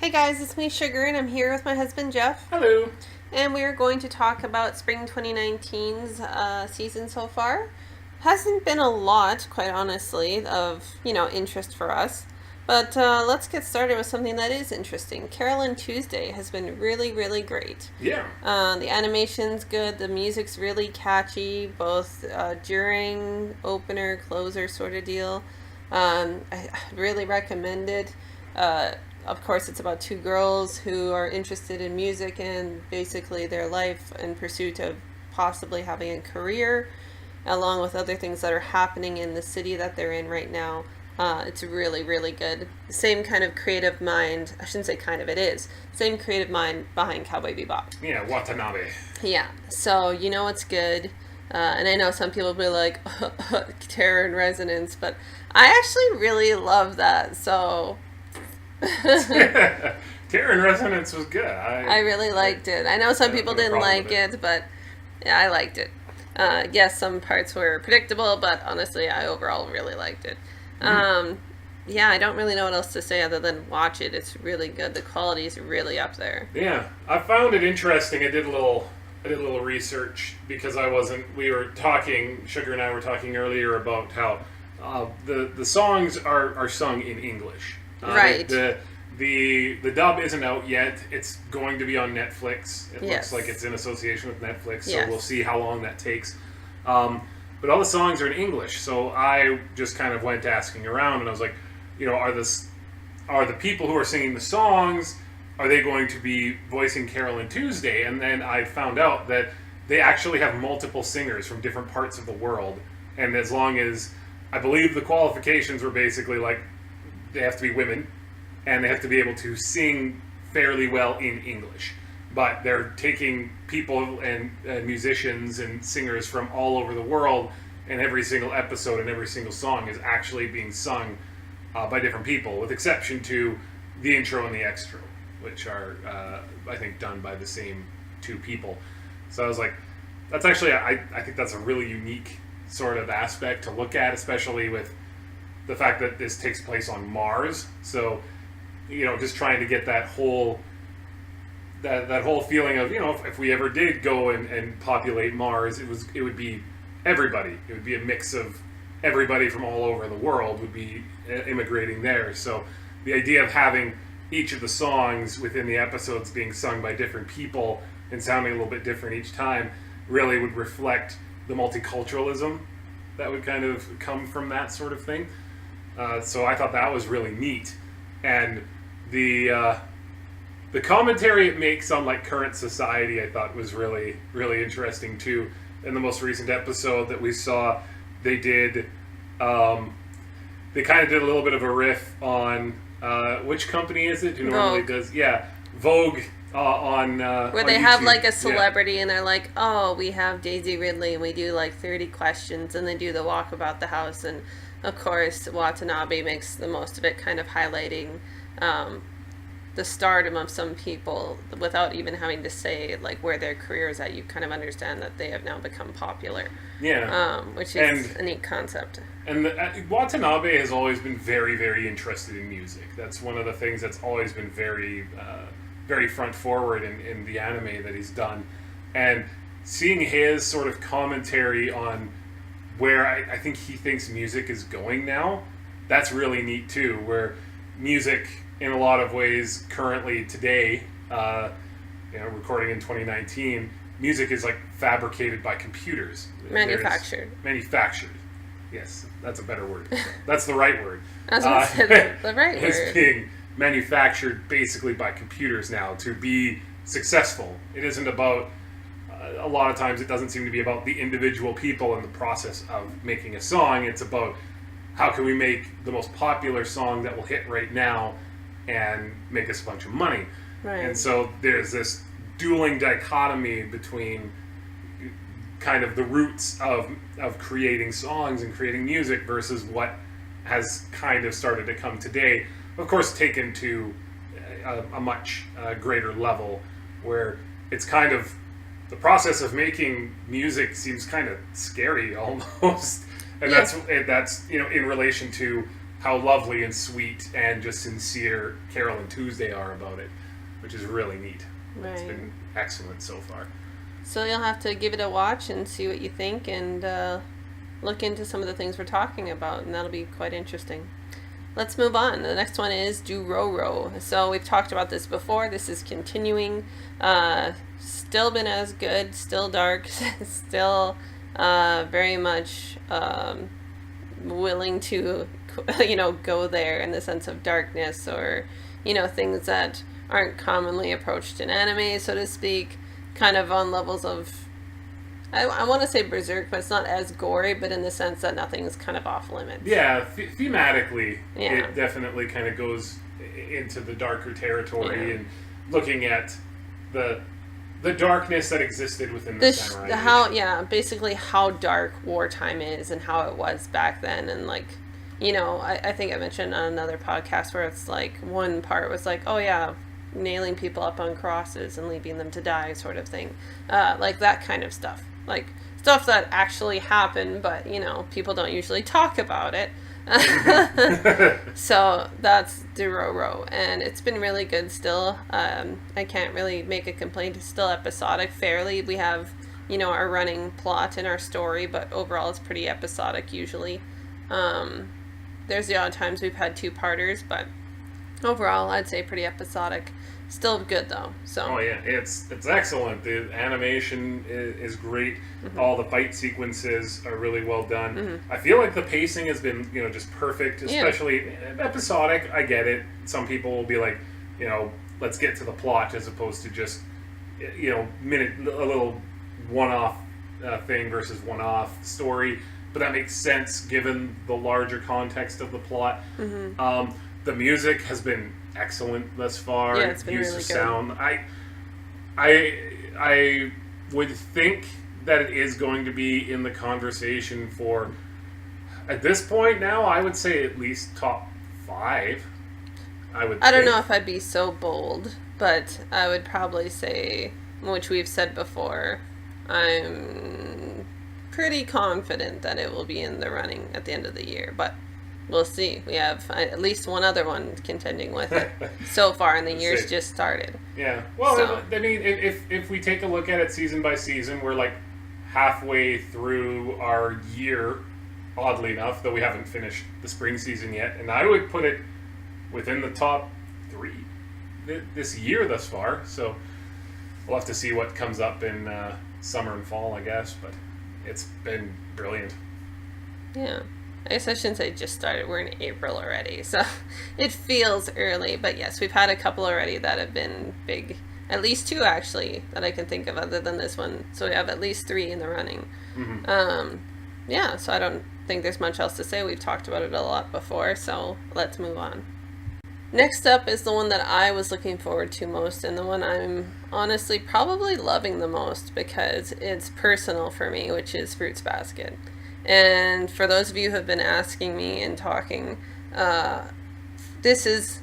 Hey guys, it's me, Sugar, and I'm here with my husband, Jeff. Hello. And we are going to talk about Spring 2019's season so far. Hasn't been a lot, quite honestly, of, interest for us. But let's get started with something that is interesting. Carole and Tuesday has been really, really great. Yeah. The animation's good, the music's really catchy, both during, opener, closer sort of deal. I really recommend it. Of course, it's about two girls who are interested in music and basically their life in pursuit of possibly having a career, along with other things that are happening in the city that they're in right now. It's really, really good. Same kind of creative mind, I shouldn't say kind of, it is. Same creative mind behind Cowboy Bebop. Yeah, Watanabe. Yeah, so you know it's good. And I know some people will be like, terror and resonance, but I actually really love that, so... Terror and Resonance was good. I really liked it. I know some people didn't like it, but yeah, I liked it. Yes, some parts were predictable, but honestly, I overall really liked it. Yeah, I don't really know what else to say other than watch it. It's really good. The quality is really up there. Yeah, I found it interesting. I did a little research because we were talking, Sugar and I were talking earlier about how the songs are sung in English. Right. The dub isn't out yet. It's going to be on Netflix. It Yes. looks like it's in association with Netflix, so Yes. we'll see how long that takes. But all the songs are in English, so I just kind of went asking around, and I was like, are the people who are singing the songs, are they going to be voicing Carole and Tuesday? And then I found out that they actually have multiple singers from different parts of the world, and as long as, I believe the qualifications were basically like, they have to be women, and they have to be able to sing fairly well in English. But they're taking people and musicians and singers from all over the world, and every single episode and every single song is actually being sung by different people, with exception to the intro and the extra, which are, I think, done by the same two people. So I was like, that's actually, I think that's a really unique sort of aspect to look at, especially with the fact that this takes place on Mars. So, just trying to get that whole feeling of, if we ever did go and populate Mars, it would be everybody. It would be a mix of everybody from all over the world would be immigrating there. So the idea of having each of the songs within the episodes being sung by different people and sounding a little bit different each time really would reflect the multiculturalism that would kind of come from that sort of thing. So I thought that was really neat. And the commentary it makes on like current society, I thought was really, really interesting too. In the most recent episode that we saw, they did, they kind of did a little bit of a riff on, which company is it who normally does? Yeah, Vogue on where on they have YouTube. like a celebrity and they're like, oh, we have Daisy Ridley and we do like 30 questions and they do the walk about the house, and of course Watanabe makes the most of it, kind of highlighting the stardom of some people without even having to say like where their career is at. You kind of understand that they have now become popular. Yeah. Which is a neat concept. And Watanabe has always been very, very interested in music. That's one of the things that's always been very, very front forward in the anime that he's done. And seeing his sort of commentary on where I think he thinks music is going now, that's really neat too, where music in a lot of ways currently today, recording in 2019, music is like fabricated by computers. Manufactured. Yes, that's a better word. That's the right word. I was going to say the right word. It's being manufactured basically by computers now to be successful. It isn't about, a lot of times it doesn't seem to be about the individual people in the process of making a song. It's about how can we make the most popular song that will hit right now and make us a bunch of money. Right. And so there's this dueling dichotomy between kind of the roots of creating songs and creating music versus what has kind of started to come today. Of course, taken to a much greater level, where it's kind of the process of making music seems kind of scary almost, and that's in relation to how lovely and sweet and just sincere Carole and Tuesday are about it, which is really neat. Right. It's been excellent so far. So you'll have to give it a watch and see what you think, and look into some of the things we're talking about, and that'll be quite interesting. Let's move on. The next one is Dororo. So we've talked about this before. This is continuing. Still been as good. Still dark. Still very much willing to, go there in the sense of darkness, or, things that aren't commonly approached in anime, so to speak. Kind of on levels of, I want to say Berserk, but it's not as gory, but in the sense that nothing's kind of off limits. Yeah, thematically, it definitely kind of goes into the darker territory, and looking at the darkness that existed within the samurai. Basically how dark wartime is and how it was back then, and I think I mentioned on another podcast where it's like one part was like, oh yeah, nailing people up on crosses and leaving them to die, sort of thing, like that kind of stuff, like stuff that actually happened, but people don't usually talk about it. So that's Dororo, and it's been really good still. I can't really make a complaint. It's still episodic fairly. We have our running plot in our story, but overall it's pretty episodic usually. There's the odd times we've had 2-parters, but overall I'd say pretty episodic. Still good though. So. Oh yeah, it's excellent. The animation is great. Mm-hmm. All the fight sequences are really well done. Mm-hmm. I feel like the pacing has been just perfect. Especially episodic. I get it. Some people will be like, let's get to the plot as opposed to just a little one-off thing versus one-off story. But that makes sense given the larger context of the plot. Mm-hmm. The music has been excellent thus far. Yeah, it's been really good. Sound. I would think that it is going to be in the conversation for, at this point now, I would say at least top 5. I don't know if I'd be so bold, but I would probably say, which we've said before, I'm pretty confident that it will be in the running at the end of the year, but we'll see. We have at least one other one contending with it so far, and the year's just started. Yeah. Well, I mean, if we take a look at it season by season, we're like halfway through our year, oddly enough, though we haven't finished the spring season yet, and I would put it within the top 3 this year thus far. So we'll have to see what comes up in summer and fall, I guess, but it's been brilliant. Yeah. I guess I shouldn't say just started. We're in April already, so it feels early. But yes, we've had a couple already that have been big. At least 2, actually, that I can think of other than this one. So we have at least 3 in the running. Mm-hmm. So I don't think there's much else to say. We've talked about it a lot before, so let's move on. Next up is the one that I was looking forward to most, and the one I'm honestly probably loving the most because it's personal for me, which is Fruits Basket. And for those of you who have been asking me and talking, this is,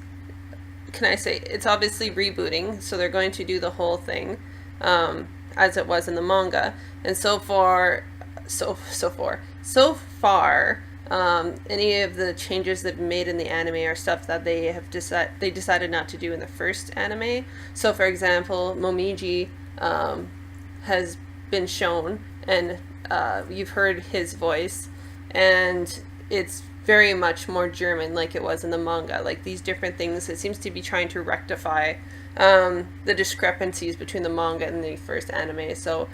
can I say, it's obviously rebooting, so they're going to do the whole thing as it was in the manga. And so far, any of the changes they've made in the anime are stuff that they decided not to do in the first anime. So, for example, Momiji has been shown, and you've heard his voice, and it's very much more German like it was in the manga. Like these different things, it seems to be trying to rectify the discrepancies between the manga and the first anime. So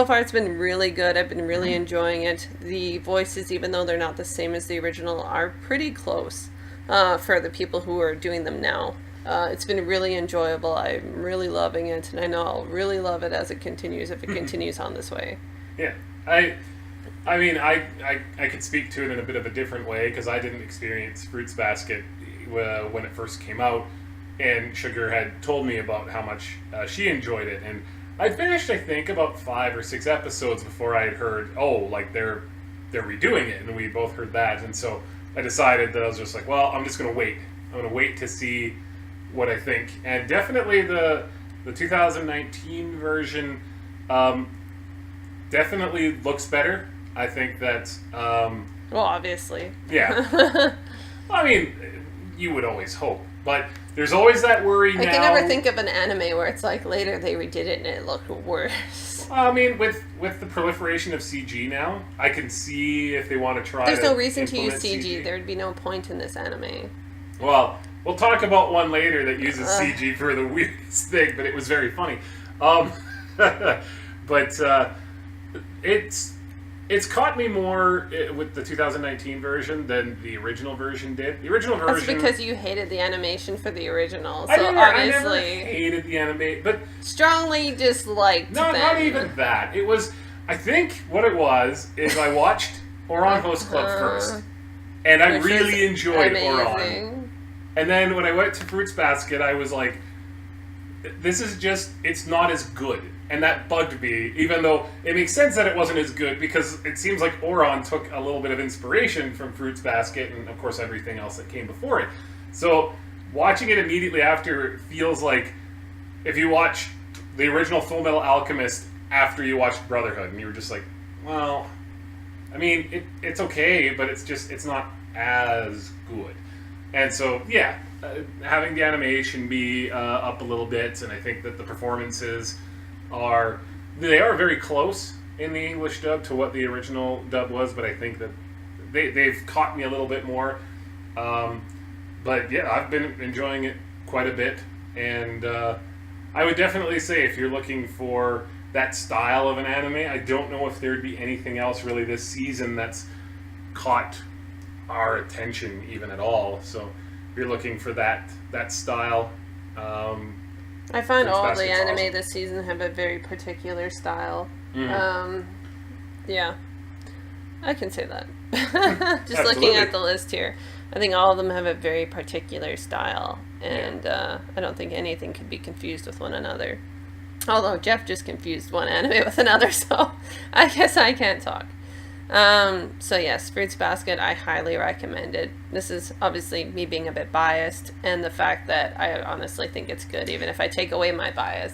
far it's been really good. I've been really enjoying it. The voices, even though they're not the same as the original, are pretty close for the people who are doing them now. It's been really enjoyable. I'm really loving it, and I know I'll really love it as it continues, if it continues on this way. Yeah. I mean, I could speak to it in a bit of a different way because I didn't experience Fruits Basket when it first came out, and Sugar had told me about how much she enjoyed it, and I finished, I think, about 5 or 6 episodes before I had heard, they're redoing it, and we both heard that, and so I decided that I was just like, well, I'm just going to wait. I'm going to wait to see what I think, and definitely the 2019 version definitely looks better. I think that... well, obviously. Yeah. I mean, you would always hope, but there's always that worry now. I can never think of an anime where it's like later they redid it and it looked worse. I mean, with the proliferation of CG now, I can see if they want to try. There's no reason to use CG. There would be no point in this anime. Well, we'll talk about one later that uses CG for the weirdest thing, but it was very funny. But it's caught me more with the 2019 version than the original version did. The original version... That's because you hated the animation for the original, so I never hated the anime, but... Strongly disliked them. Not even that. It was... I think what it was is I watched Ouran Host Club first, and I really enjoyed Ouran. And then when I went to Fruits Basket, I was like, this is just... It's not as good. And that bugged me, even though it makes sense that it wasn't as good, because it seems like Ouran took a little bit of inspiration from Fruits Basket and, of course, everything else that came before it. So, watching it immediately after feels like if you watch the original Full Metal Alchemist after you watched Brotherhood, and you were just like, well, I mean, it's okay, but it's not as good. And so, yeah, having the animation be up a little bit, and I think that the performances... They are very close in the English dub to what the original dub was, but I think that they've caught me a little bit more. But yeah, I've been enjoying it quite a bit, and I would definitely say if you're looking for that style of an anime, I don't know if there'd be anything else really this season that's caught our attention even at all. So if you're looking for that style. I find all the anime this season have a very particular style. Mm-hmm. Yeah. I can say that. Just looking at the list here. I think all of them have a very particular style. And I don't think anything could be confused with one another. Although Jeff just confused one anime with another, so I guess I can't talk. So yes, Fruits Basket, I highly recommend it. This is obviously me being a bit biased, and the fact that I honestly think it's good, even if I take away my bias.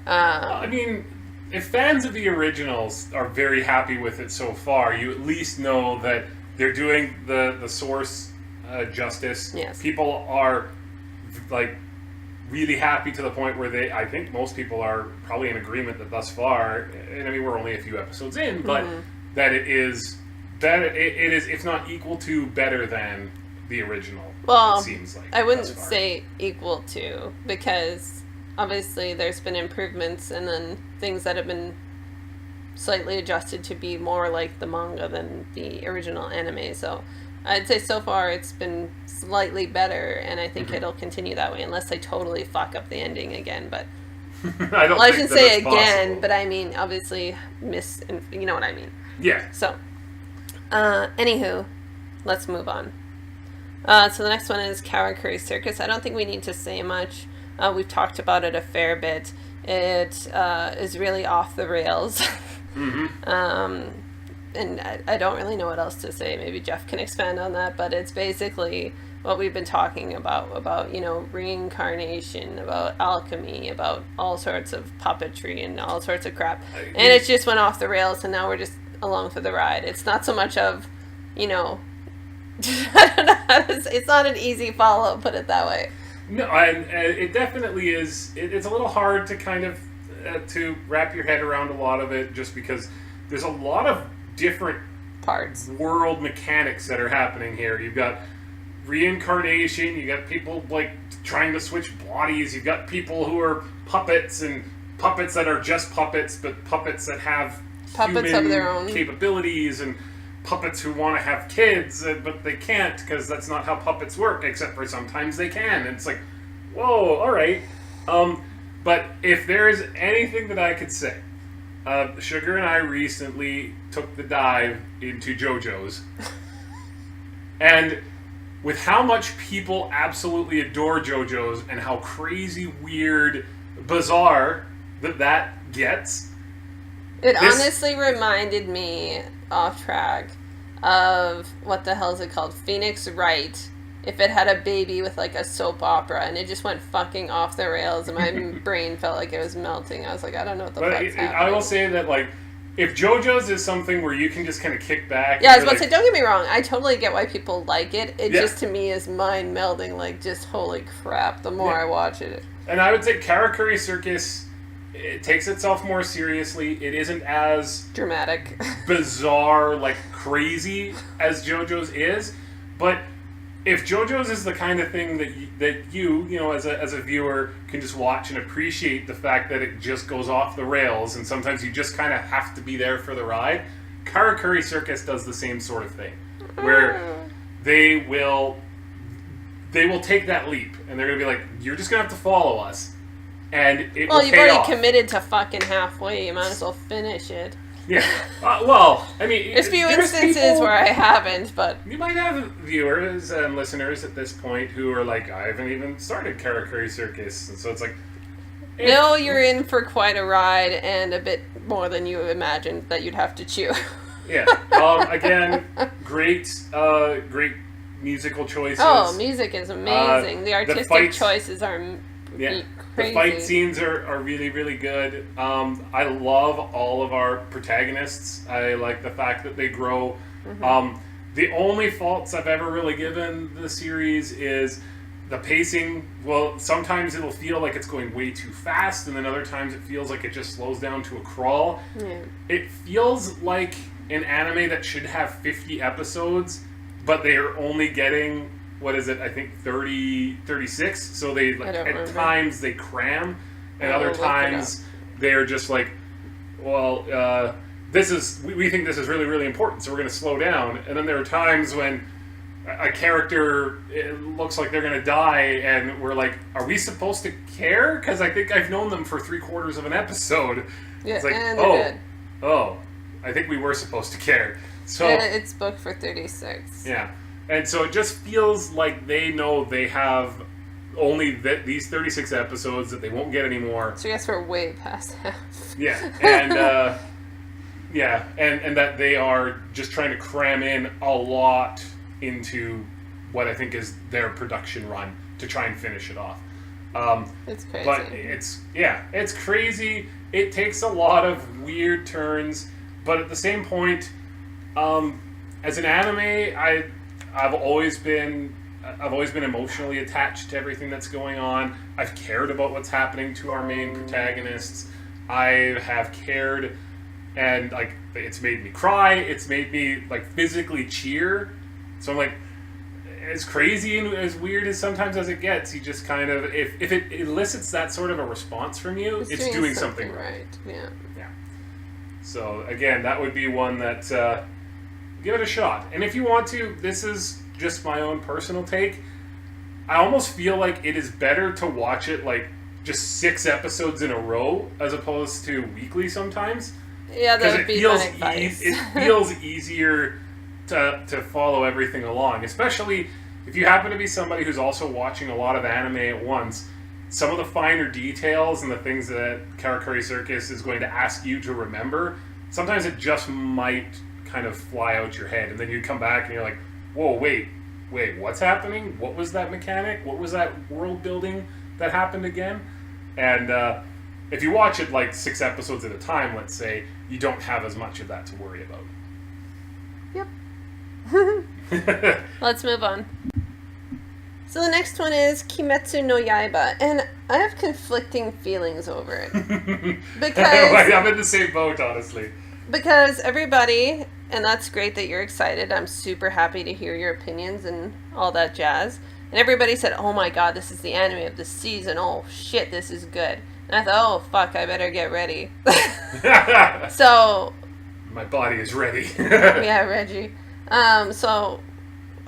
I mean, if fans of the originals are very happy with it so far, you at least know that they're doing the source justice. Yes. People are like really happy to the point where I think most people are probably in agreement that thus far, and I mean we're only a few episodes in, but that it is if not equal to, better than the original. Well, it seems like I wouldn't say equal to, because obviously there's been improvements and then things that have been slightly adjusted to be more like the manga than the original anime. So I'd say so far it's been slightly better, and I think it'll continue that way unless they totally fuck up the ending again. But I shouldn't say again, possible. But I mean obviously you know what I mean. Yeah. So, anywho, let's move on. So the next one is Karakuri Circus. I don't think we need to say much. We've talked about it a fair bit. It is really off the rails. And I don't really know what else to say. Maybe Jeff can expand on that, but it's basically what we've been talking about, you know, reincarnation, about alchemy, about all sorts of puppetry and all sorts of crap. And it just went off the rails, and now we're just along for the ride. It's not so much of, you know, I don't know how to, it's not an easy follow, put it that way. No, and it definitely is. It's a little hard to kind of to wrap your head around a lot of it, just because there's a lot of different parts, world mechanics that are happening here. You've got reincarnation, you got people like trying to switch bodies, you've got people who are puppets, and puppets that are just puppets, but puppets that have puppets human of their own capabilities, and puppets who want to have kids, but they can't because that's not how puppets work, except for sometimes they can. And it's like, whoa, all right. But if there is anything that I could say, Sugar and I recently took the dive into JoJo's. And with how much people absolutely adore JoJo's and how crazy, weird, bizarre that gets... It honestly reminded me, off track, of what the hell is it called? Phoenix Wright. If it had a baby with like a soap opera, and it just went fucking off the rails, and my brain felt like it was melting. I was like, I don't know what the fuck's happening. I will say that like if JoJo's is something where you can just kind of kick back. Yeah, I was about to say, don't get me wrong. I totally get why people like it. It Yeah. just, to me, is mind melding. Like, just holy crap, the more I watch it. And I would say Karakuri Circus, it takes itself more seriously. It isn't as dramatic, bizarre, like crazy as JoJo's is. But if JoJo's is the kind of thing that you know, as a viewer, can just watch and appreciate the fact that it just goes off the rails, and sometimes you just kind of have to be there for the ride, Karakuri Circus does the same sort of thing, where they will take that leap, and they're going to be like, you're just going to have to follow us, and it will pay off. Well, you've already committed to fucking halfway, you might as well finish it. Yeah. Well, I mean... There's few instances where I haven't, but... You might have viewers and listeners at this point who are like, I haven't even started Karakuri Circus, and so it's like... No, you're in for quite a ride, and a bit more than you imagined that you'd have to chew. Yeah. Again, great musical choices. Oh, music is amazing. The artistic choices are crazy. The fight scenes are really, really good. I love all of our protagonists. I like the fact that they grow. Mm-hmm. The only faults I've ever really given the series is the pacing. Well, sometimes it'll feel like it's going way too fast, and then other times it feels like it just slows down to a crawl. Yeah. It feels like an anime that should have 50 episodes, but they are only getting... What is it? I think 36. So they at times they cram, and other times they're just like, well, this is we think this is really, really important, so we're going to slow down. And then there are times when a character, it looks like they're going to die, and we're like, are we supposed to care? Because I think I've known them for 3/4 of an episode. Yeah, it's like, and they're dead. I think we were supposed to care. So it's booked for 36. Yeah. And so it just feels like they know they have only these 36 episodes, that they won't get any more. So I guess we're way past half. Yeah, and and that they are just trying to cram in a lot into what I think is their production run to try and finish it off. It's crazy. But it's crazy. It takes a lot of weird turns, but at the same point, as an anime, I've always been emotionally attached to everything that's going on. I've cared about what's happening to our main protagonists. I have cared, and like it's made me cry. It's made me like physically cheer. So I'm like, as crazy and as weird as sometimes as it gets, you just kind of if it elicits that sort of a response from you, it's doing something right. Yeah. So again, that would be one that. Give it a shot. And if you want to, this is just my own personal take. I almost feel like it is better to watch it like just 6 episodes in a row as opposed to weekly sometimes. Yeah, that would be my advice. It feels easier to follow everything along, especially if you happen to be somebody who's also watching a lot of anime at once. Some of the finer details and the things that Karakuri Circus is going to ask you to remember, sometimes it just might kind of fly out your head, and then you come back and you're like, whoa, wait, what's happening? What was that mechanic? What was that world building that happened again? And if you watch it like 6 episodes at a time, let's say, you don't have as much of that to worry about. Yep. Let's move on. So the next one is Kimetsu no Yaiba, and I have conflicting feelings over it. Because I'm in the same boat, honestly. Because everybody, and that's great that you're excited. I'm super happy to hear your opinions and all that jazz. And everybody said, oh my god, this is the anime of the season. Oh shit, this is good. And I thought, oh fuck, I better get ready. So... My body is ready. Yeah, Reggie. So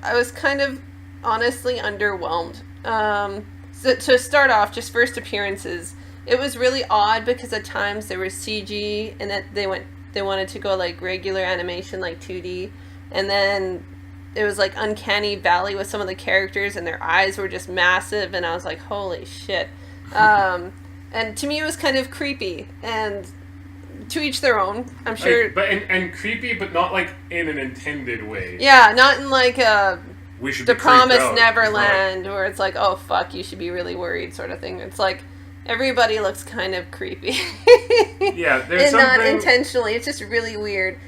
I was kind of honestly underwhelmed. So to start off, just first appearances, it was really odd because at times there was CG and then they wanted to go like regular animation, like 2D, and then it was like Uncanny Valley with some of the characters and their eyes were just massive, and I was like, holy shit. And to me it was kind of creepy, and to each their own, I'm sure. And creepy, but not like in an intended way. Yeah, not in like we should The be Promised out. Neverland, where it's like, oh fuck, you should be really worried sort of thing. It's like, everybody looks kind of creepy. Yeah, there's and something... not intentionally. It's just really weird.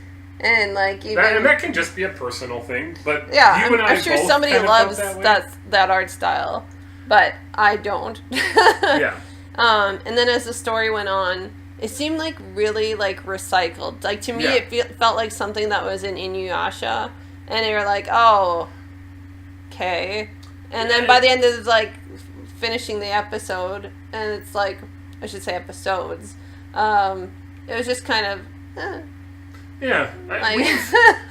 And like even that can just be a personal thing, but yeah, you and I I'm sure both somebody kind of loves felt that that art style, but I don't. Yeah. And then as the story went on, it seemed like really like recycled. Like to me, Yeah. it felt like something that was in Inuyasha, and they were like, oh, okay. And then by the end of like finishing the episode, and it's like I should say episodes. It was just kind of. Yeah, Like,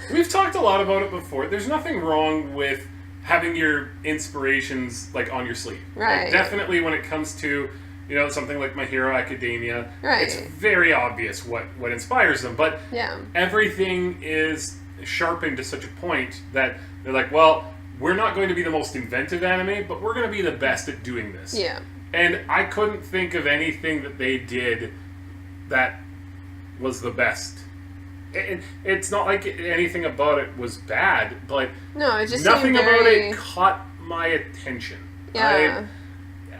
we've talked a lot about it before. There's nothing wrong with having your inspirations like on your sleeve. Right. Like, definitely when it comes to something like My Hero Academia, Right. it's very obvious what inspires them. But yeah. everything is sharpened to such a point that they're like, well, we're not going to be the most inventive anime, but we're going to be the best at doing this. Yeah. And I couldn't think of anything that they did that was the best. It's not like anything about it was bad, but No, it just nothing seemed about very... it caught my attention. Yeah.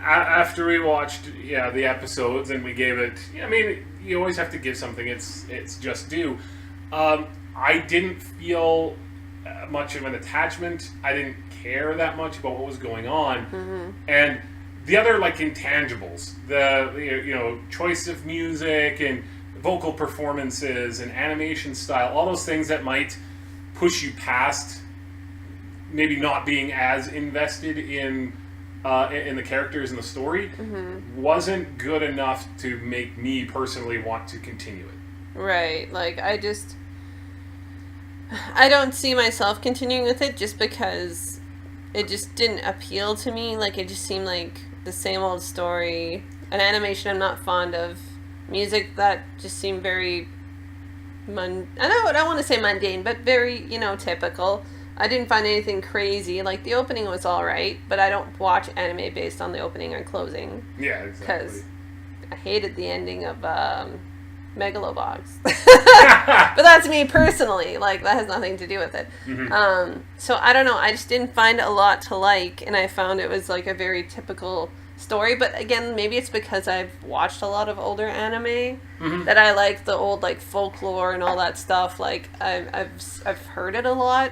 After we watched the episodes and we gave it, I mean, you always have to give something its just due. I didn't feel much of an attachment. I didn't care that much about what was going on. Mm-hmm. And the other like intangibles, the choice of music and vocal performances and animation style, all those things that might push you past maybe not being as invested in the characters and the story, wasn't good enough to make me personally want to continue it. Right. Like, I don't see myself continuing with it just because it just didn't appeal to me. Like, it just seemed like the same old story. An animation I'm not fond of. Music that just seemed very I don't want to say mundane, but very, typical. I didn't find anything crazy. Like, the opening was alright, but I don't watch anime based on the opening or closing. Yeah, exactly. Because I hated the ending of Megalobox. But that's me personally. Like, that has nothing to do with it. Mm-hmm. So, I don't know. I just didn't find a lot to like, and I found it was, like, a very typical story. But, again, maybe it's because I've watched a lot of older anime that I like the old, like, folklore and all that stuff. Like, I've heard it a lot.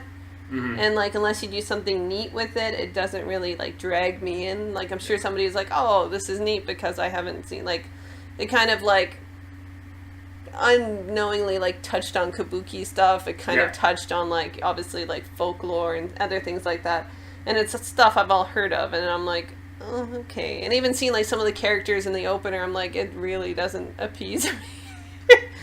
And, like, unless you do something neat with it, it doesn't really, like, drag me in. Like, I'm sure somebody's like, oh, this is neat because I haven't seen, like, it kind of, like, unknowingly, like, touched on kabuki stuff. It kind of touched on, like, obviously, like, folklore and other things like that. And it's stuff I've all heard of, and I'm like, oh, okay. And even seeing, like, some of the characters in the opener, I'm like, it really doesn't appease me.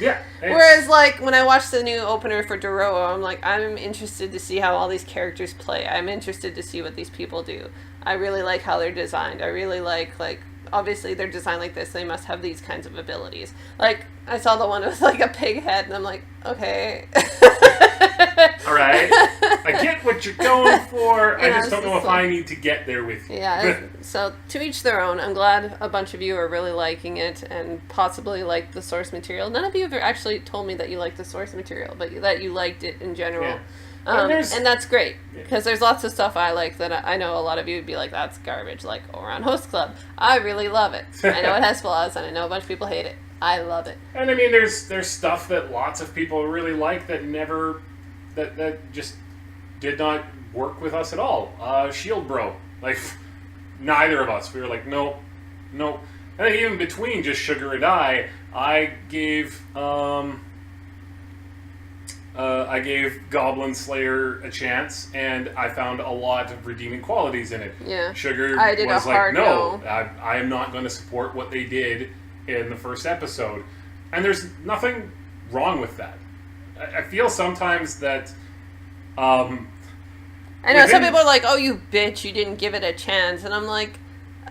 Yeah. Whereas, like, when I watched the new opener for Dororo, I'm like, I'm interested to see how all these characters play. I'm interested to see what these people do. I really like how they're designed. I really like, obviously they're designed like this. They must have these kinds of abilities. Like, I saw the one with, like, a pig head, and I'm like, okay. All right. I get what you're going for. And I just don't know if I need to get there with you. Yeah, so to each their own. I'm glad a bunch of you are really liking it and possibly like the source material. None of you have actually told me that you like the source material, but that you liked it in general. Yeah. And that's great, because there's lots of stuff I like that I know a lot of you would be like, that's garbage, like Ouran Host Club. I really love it. I know it has flaws, and I know a bunch of people hate it. I love it. And I mean, there's stuff that lots of people really like that that just did not work with us at all. Shield Bro, like, neither of us. We were like, nope. I think even between just Sugar and I gave Goblin Slayer a chance, and I found a lot of redeeming qualities in it. Yeah. Sugar I did was a like, hard no. I am not going to support what they did in the first episode. And there's nothing wrong with that. I feel sometimes that... I know, some people are like, oh, you bitch, you didn't give it a chance. And I'm like,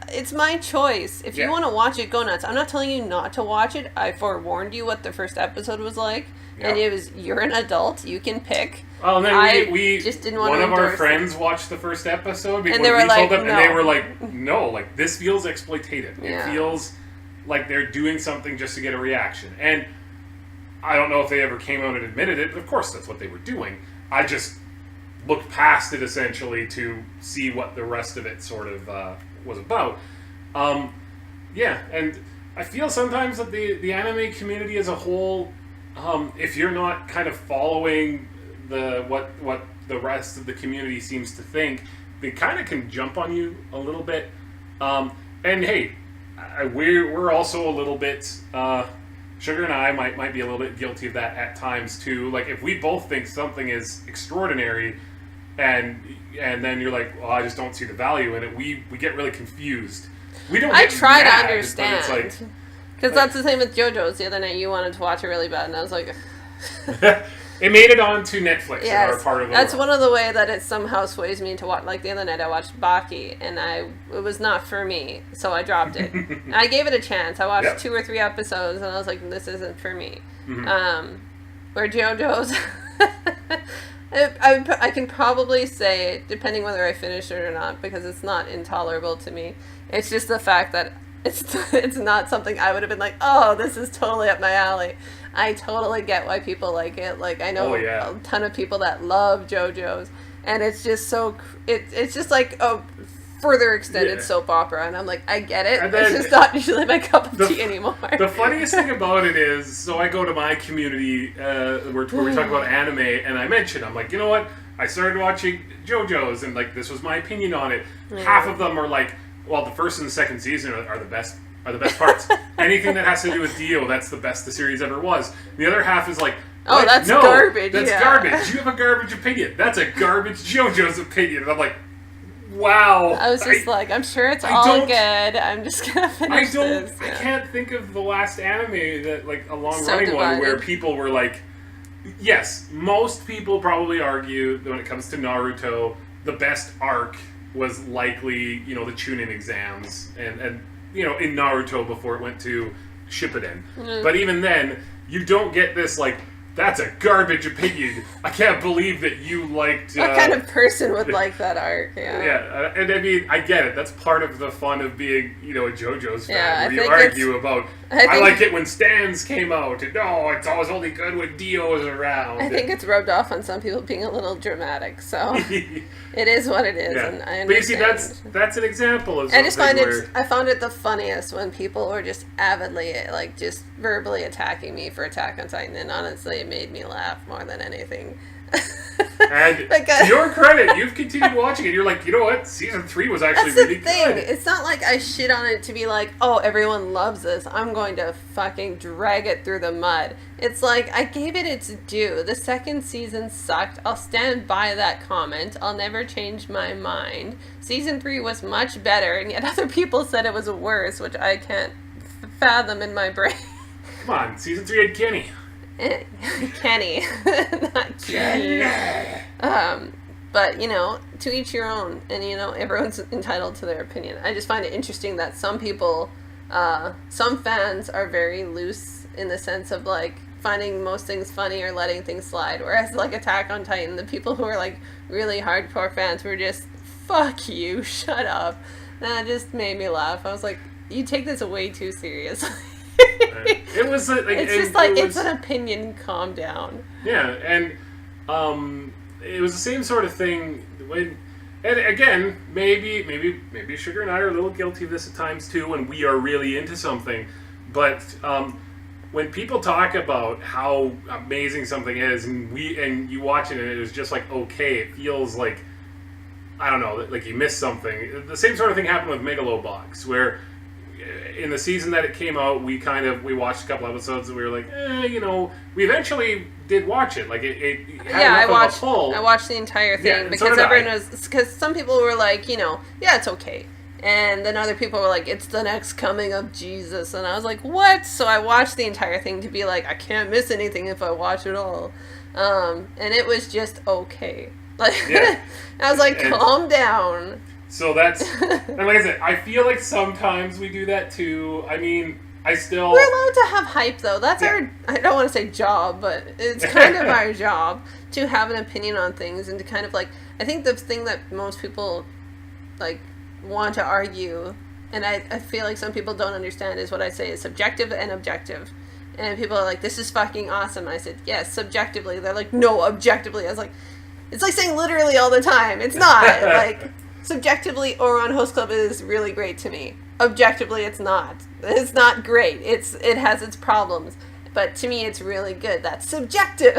it's my choice. If you want to watch it, go nuts. I'm not telling you not to watch it. I forewarned you what the first episode was like. Yeah. And it was, you're an adult, you can pick. Well, and then we just didn't want to one of our it. friends watched the first episode and they were like, told them, no. and they were like, no, like, this feels exploitative. Yeah. It feels like they're doing something just to get a reaction. And I don't know if they ever came out and admitted it, but of course that's what they were doing. I just looked past it, essentially, to see what the rest of it sort of was about. Yeah, and I feel sometimes that the anime community as a whole, if you're not kind of following what the rest of the community seems to think, they kind of can jump on you a little bit. And hey, we're also a little bit. Sugar and I might be a little bit guilty of that at times too. Like if we both think something is extraordinary, and then you're like, well, I just don't see the value in it. We get really confused. We don't. I Get try mad, to understand. but it's because that's the same with JoJo's. The other night you wanted to watch it really bad, and I was like... It made it onto Netflix. Yes, in our part of the that's world. one of the way that it somehow sways me to watch. Like the other night I watched Baki, and it was not for me, so I dropped it. I gave it a chance. I watched 2 or 3 episodes, and I was like, this isn't for me. Mm-hmm. Where JoJo's... I can probably say, depending whether I finish it or not, because it's not intolerable to me. It's just the fact that it's not something I would have been like, oh, this is totally up my alley. I totally get why people like it. Like, I know a ton of people that love JoJo's, and it's just so... It's just like a further extended soap opera, and I'm like, I get it. It's just not usually my cup of tea anymore. The funniest thing about it is, so I go to my community where we talk about anime, and I mention, I'm like, you know what? I started watching JoJo's, and like this was my opinion on it. Half of them are like, well, the first and the second season are the best parts. Anything that has to do with Dio, that's the best the series ever was. The other half is like, oh, that's garbage. That's garbage. You have a garbage opinion. That's a garbage JoJo's opinion. And I'm like, wow. I was just like, I'm sure it's all good. I'm just gonna finish this. I can't think of the last anime that, like, a long-running So one where people were like, yes, most people probably argue that when it comes to Naruto, the best arc was likely, the Chunin exams and in Naruto before it went to Shippuden. But even then, you don't get this, like, that's a garbage opinion. I can't believe that you liked... what kind of person would like that arc? Yeah, and I mean, I get it. That's part of the fun of being, a JoJo's fan, where you argue about, I like it when Stans came out, and no, it's always only good when Dio is around. I think it's rubbed off on some people being a little dramatic, so it is what it is, and I understand. But you see, that's an example of I just find where... I found it the funniest when people were just avidly, like, just verbally attacking me for Attack on Titan, and honestly, it made me laugh more than anything. And to your credit, you've continued watching it. You're like, you know what? Season 3 was actually really good. That's the thing. It's not like I shit on it to be like, oh, everyone loves this. I'm going to fucking drag it through the mud. It's like, I gave it its due. The second season sucked. I'll stand by that comment. I'll never change my mind. Season 3 was much better, and yet other people said it was worse, which I can't fathom in my brain. Come on, Season 3 had Kenny. Kenny, not Kenny. But to each your own, and everyone's entitled to their opinion. I just find it interesting that some people, some fans are very loose in the sense of like finding most things funny or letting things slide, whereas like Attack on Titan, the people who are like really hardcore fans were just, fuck you, shut up. And that just made me laugh. I was like, you take this way too seriously. It was it's just like it's an opinion. Calm down. Yeah, and it was the same sort of thing when, and again, maybe Sugar and I are a little guilty of this at times too when we are really into something, but when people talk about how amazing something is, and you watch it and it is just like okay, it feels like, I don't know, like you missed something. The same sort of thing happened with Megalobox, where in the season that it came out, we watched a couple episodes and we were like, we eventually did watch it. Like it had enough of a pull. I watched the entire thing because everyone was, because some people were like, yeah, it's okay. And then other people were like, it's the next coming of Jesus. And I was like, what? So I watched the entire thing to be like, I can't miss anything if I watch it all. And it was just okay. Like, I was like, calm down. So that's, and like I said, I feel like sometimes we do that too. I mean, we're allowed to have hype though. That's our, I don't want to say job, but it's kind of our job to have an opinion on things and to kind of like, I think the thing that most people like want to argue, and I feel like some people don't understand, is what I say is subjective and objective. And people are like, this is fucking awesome. And I said, yes, subjectively. They're like, no, objectively. I was like, it's like saying literally all the time. It's not. Like, subjectively, Ouran Host Club is really great to me. Objectively, it's not. It's not great. It has its problems. But to me, it's really good. That's subjective.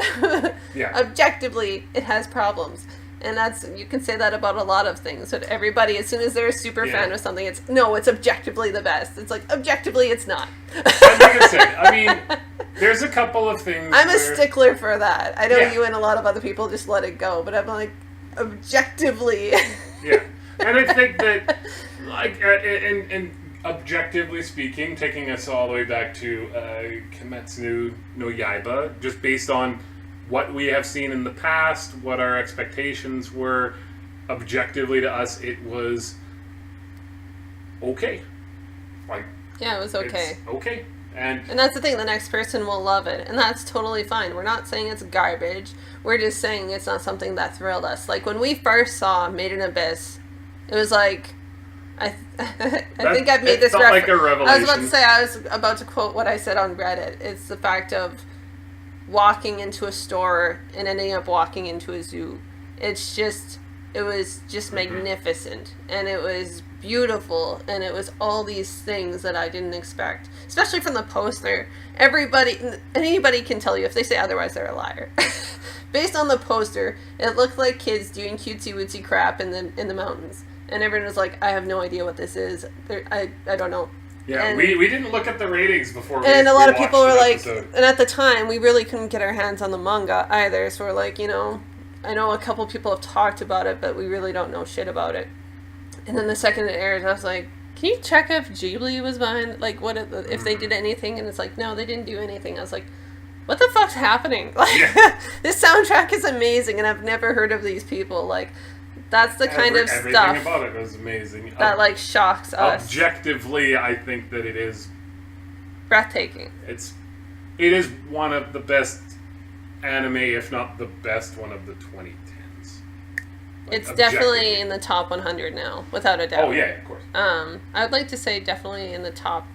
Yeah. Objectively, it has problems. And you can say that about a lot of things. But everybody, as soon as they're a super fan of something, it's objectively the best. It's like, objectively, it's not. And like I said, I mean, there's a couple of things. I'm a stickler for that. I know you and a lot of other people just let it go, but I'm like, objectively. Yeah. And I think that, like, and objectively speaking, taking us all the way back to Kimetsu no Yaiba, just based on what we have seen in the past, what our expectations were, objectively to us, it was okay. Like, yeah, it was okay. It's okay. And that's the thing, the next person will love it. And that's totally fine. We're not saying it's garbage. We're just saying it's not something that thrilled us. Like, when we first saw Made in Abyss, it was like, I think I've made this reference. Like a revelation. I was about to quote what I said on Reddit. It's the fact of walking into a store and ending up walking into a zoo. It was just magnificent, and it was beautiful, and it was all these things that I didn't expect, especially from the poster. Anybody can tell you. If they say otherwise, they're a liar. Based on the poster, it looked like kids doing cutesy wootsy crap in the mountains, and everyone was like, I have no idea what this is. I don't know. Yeah, and we didn't look at the ratings before. And a lot of people were like, and at the time, we really couldn't get our hands on the manga either. So we're like, I know a couple people have talked about it, but we really don't know shit about it. And then the second it airs, I was like, can you check if Ghibli was behind, like, if they did anything? And it's like, no, they didn't do anything. I was like, what the fuck's happening? Like, this soundtrack is amazing, and I've never heard of these people. Like, that's the kind of everything stuff about it was amazing. That like shocks us. Objectively, I think that it is breathtaking. It is one of the best anime, if not the best one of the 2010s. It's definitely in the top 100 now, without a doubt. Oh yeah, of course. I would like to say definitely in the top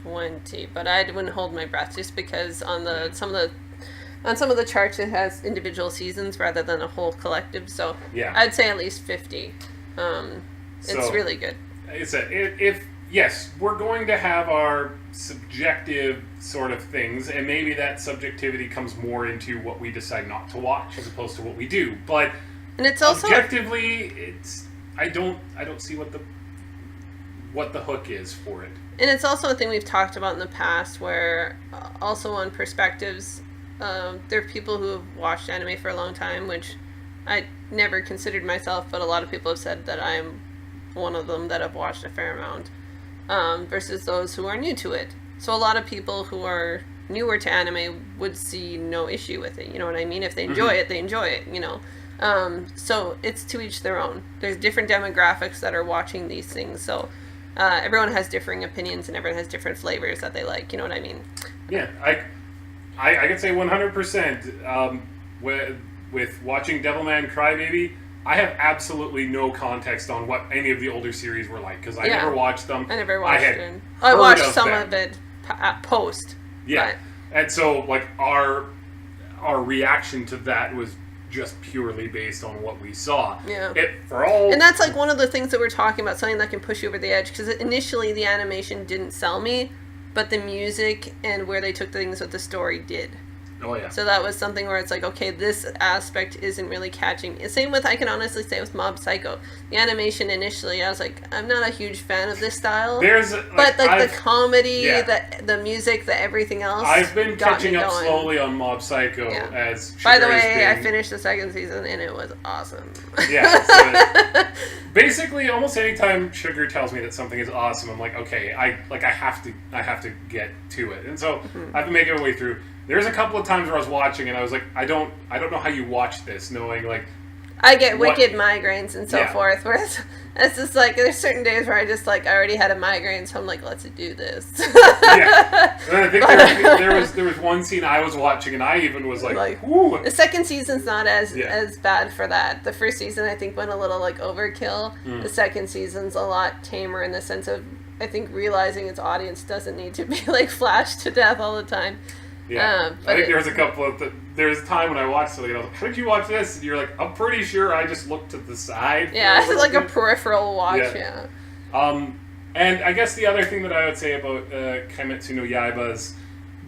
20, but I wouldn't hold my breath just because on some of the charts it has individual seasons rather than a whole collective. So yeah, I'd say at least 50. It's really good. If yes, we're going to have our subjective sort of things, and maybe that subjectivity comes more into what we decide not to watch as opposed to what we do. But it's also objectively, I don't see what the hook is for it. And it's also a thing we've talked about in the past, where also on perspectives, there are people who have watched anime for a long time, which I never considered myself, but a lot of people have said that I'm one of them that have watched a fair amount, versus those who are new to it. So a lot of people who are newer to anime would see no issue with it. You know what I mean? If they enjoy it, they enjoy it, So it's to each their own. There's different demographics that are watching these things, so everyone has differing opinions and everyone has different flavors that they like. You know what I mean? Yeah, I can say 100%. With watching Devilman Crybaby, I have absolutely no context on what any of the older series were like, because I never watched them. I never watched it. I watched some of it post. Yeah, and so like our reaction to that was just purely based on what we saw. Yeah. And that's like one of the things that we're talking about, something that can push you over the edge, because initially the animation didn't sell me, but the music and where they took things with the story did. Oh yeah. So that was something where it's like, okay, this aspect isn't really catching. Same with, I can honestly say, with Mob Psycho. The animation initially, I was like, I'm not a huge fan of this style. But the comedy, the music, the everything else. I've been catching up slowly on Mob Psycho as. By the way, I finished the second season and it was awesome. Yeah. So basically, almost anytime Sugar tells me that something is awesome, I'm like, okay, I have to get to it, and so I've been making my way through. There's a couple of times where I was watching and I was like, I don't know how you watch this, knowing like I get wicked migraines and so forth. Where it's just like there's certain days where I just like I already had a migraine, so I'm like, let's do this. Yeah, and I think there was one scene I was watching and I even was like ooh. The second season's not as bad for that. The first season I think went a little like overkill. The second season's a lot tamer in the sense of I think realizing its audience doesn't need to be like flashed to death all the time. Yeah, I think there was a couple of there was a time when I watched something and I was like, "How did you watch this?" And you're like, "I'm pretty sure I just looked to the side." Yeah, it's like a peripheral watch. Yeah. And I guess the other thing that I would say about Kimetsu no Yaiba is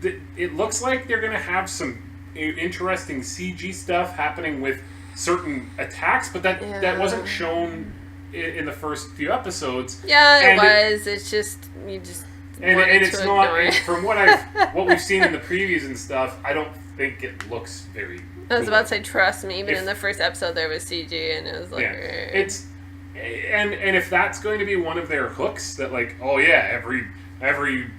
that it looks like they're going to have some interesting CG stuff happening with certain attacks, but that wasn't shown in the first few episodes. Yeah, it was. It's just you just. And it's not from what we've seen in the previews and stuff. I don't think it looks very. I was about to say, trust me. Even in the first episode, there was CG, and it was like, it's and if that's going to be one of their hooks, that like, oh yeah, every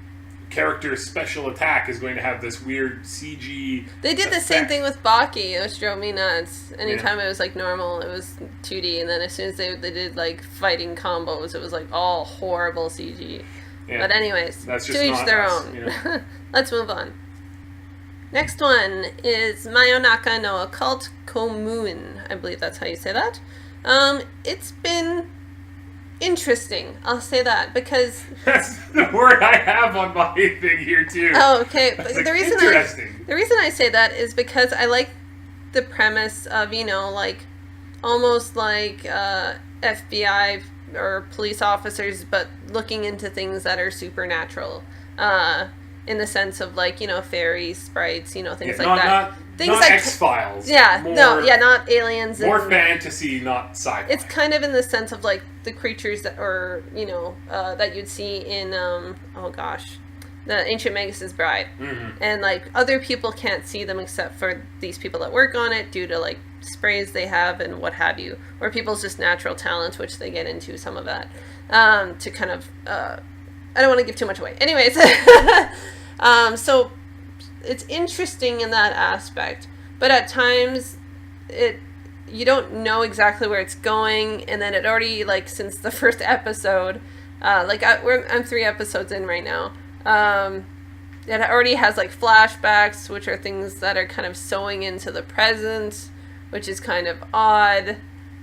character's special attack is going to have this weird CG. They did the same thing with Baki, which drove me nuts. Anytime it was like normal, it was 2D, and then as soon as they did like fighting combos, it was like all horrible CG. Yeah. But anyways, to each their own. You know? Let's move on. Next one is Mayonaka no Occult Koumuin. I believe that's how you say that. It's been interesting. I'll say that because that's the word I have on my thing here too. Oh, okay. But the reason I say that is because I like the premise of, you know, like almost like FBI or police officers, but looking into things that are supernatural, in the sense of like, you know, fairies, sprites, you know, things like that. Things not like X-Files. Yeah, not aliens. More fantasy, not sci-fi. It's kind of in the sense of like the creatures that, or you know, that you'd see in the Ancient Magus Bride, and like other people can't see them except for these people that work on it due to like sprays they have and what have you, or people's just natural talents, which they get into some of that, to kind of I don't want to give too much away. Anyways, so it's interesting in that aspect, but at times you don't know exactly where it's going, and then it already, like, since the first episode, I'm 3 episodes in right now. It already has like flashbacks, which are things that are kind of sewing into the present, which is kind of odd.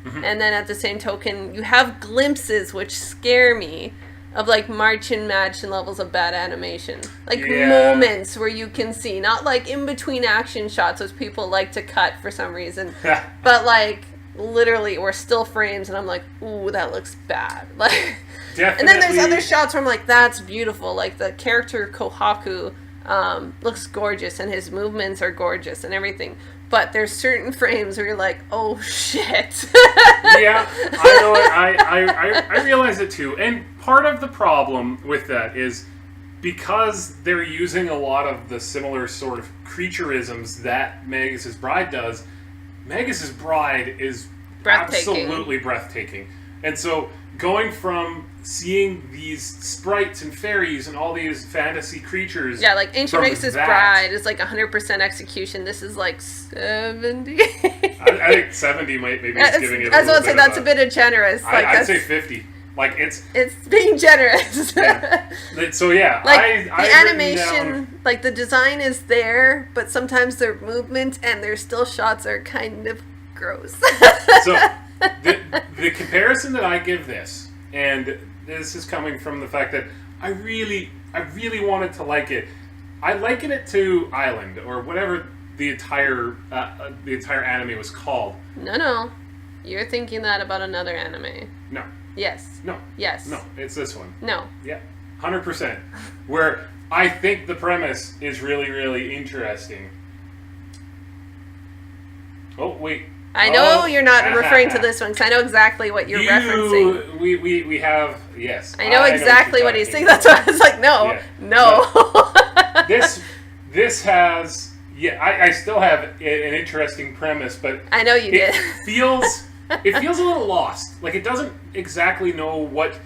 And then at the same token, you have glimpses which scare me of like March and levels of bad animation. Like moments where you can see, not like in between action shots, which people like to cut for some reason, but like literally, or still frames, and I'm like, ooh, that looks bad. Like, and then there's other shots where I'm like, that's beautiful. Like the character Kohaku looks gorgeous, and his movements are gorgeous and everything. But there's certain frames where you're like, oh shit. Yeah, I know it. I realize it too. And part of the problem with that is because they're using a lot of the similar sort of creatureisms that Magus' Bride does. Magus' Bride is absolutely breathtaking. And so going from seeing these sprites and fairies and all these fantasy creatures... Yeah, like Ancient Magus' Bride is like 100% execution. This is like 70. I think 70 maybe is giving it a little bit. I was going to say that's a bit generous. Like, I'd say 50. Like it's being generous. Yeah. So yeah, like the animation, like the design is there, but sometimes their movement and their still shots are kind of gross. So the comparison that I give this, and this is coming from the fact that I really wanted to like it. I liken it to Island or whatever the entire anime was called. No, you're thinking that about another anime. No. Yes. No. Yes. No, it's this one. No. Yeah, 100%. Where I think the premise is really, really interesting. Oh, wait. I know you're not referring to this one, because I know exactly what you're referencing. We have, yes. I know exactly what he's saying. That's why I was like, no. Yeah. No. This has, I still have an interesting premise, but... I know you did. It feels a little lost. Like, it doesn't exactly know what...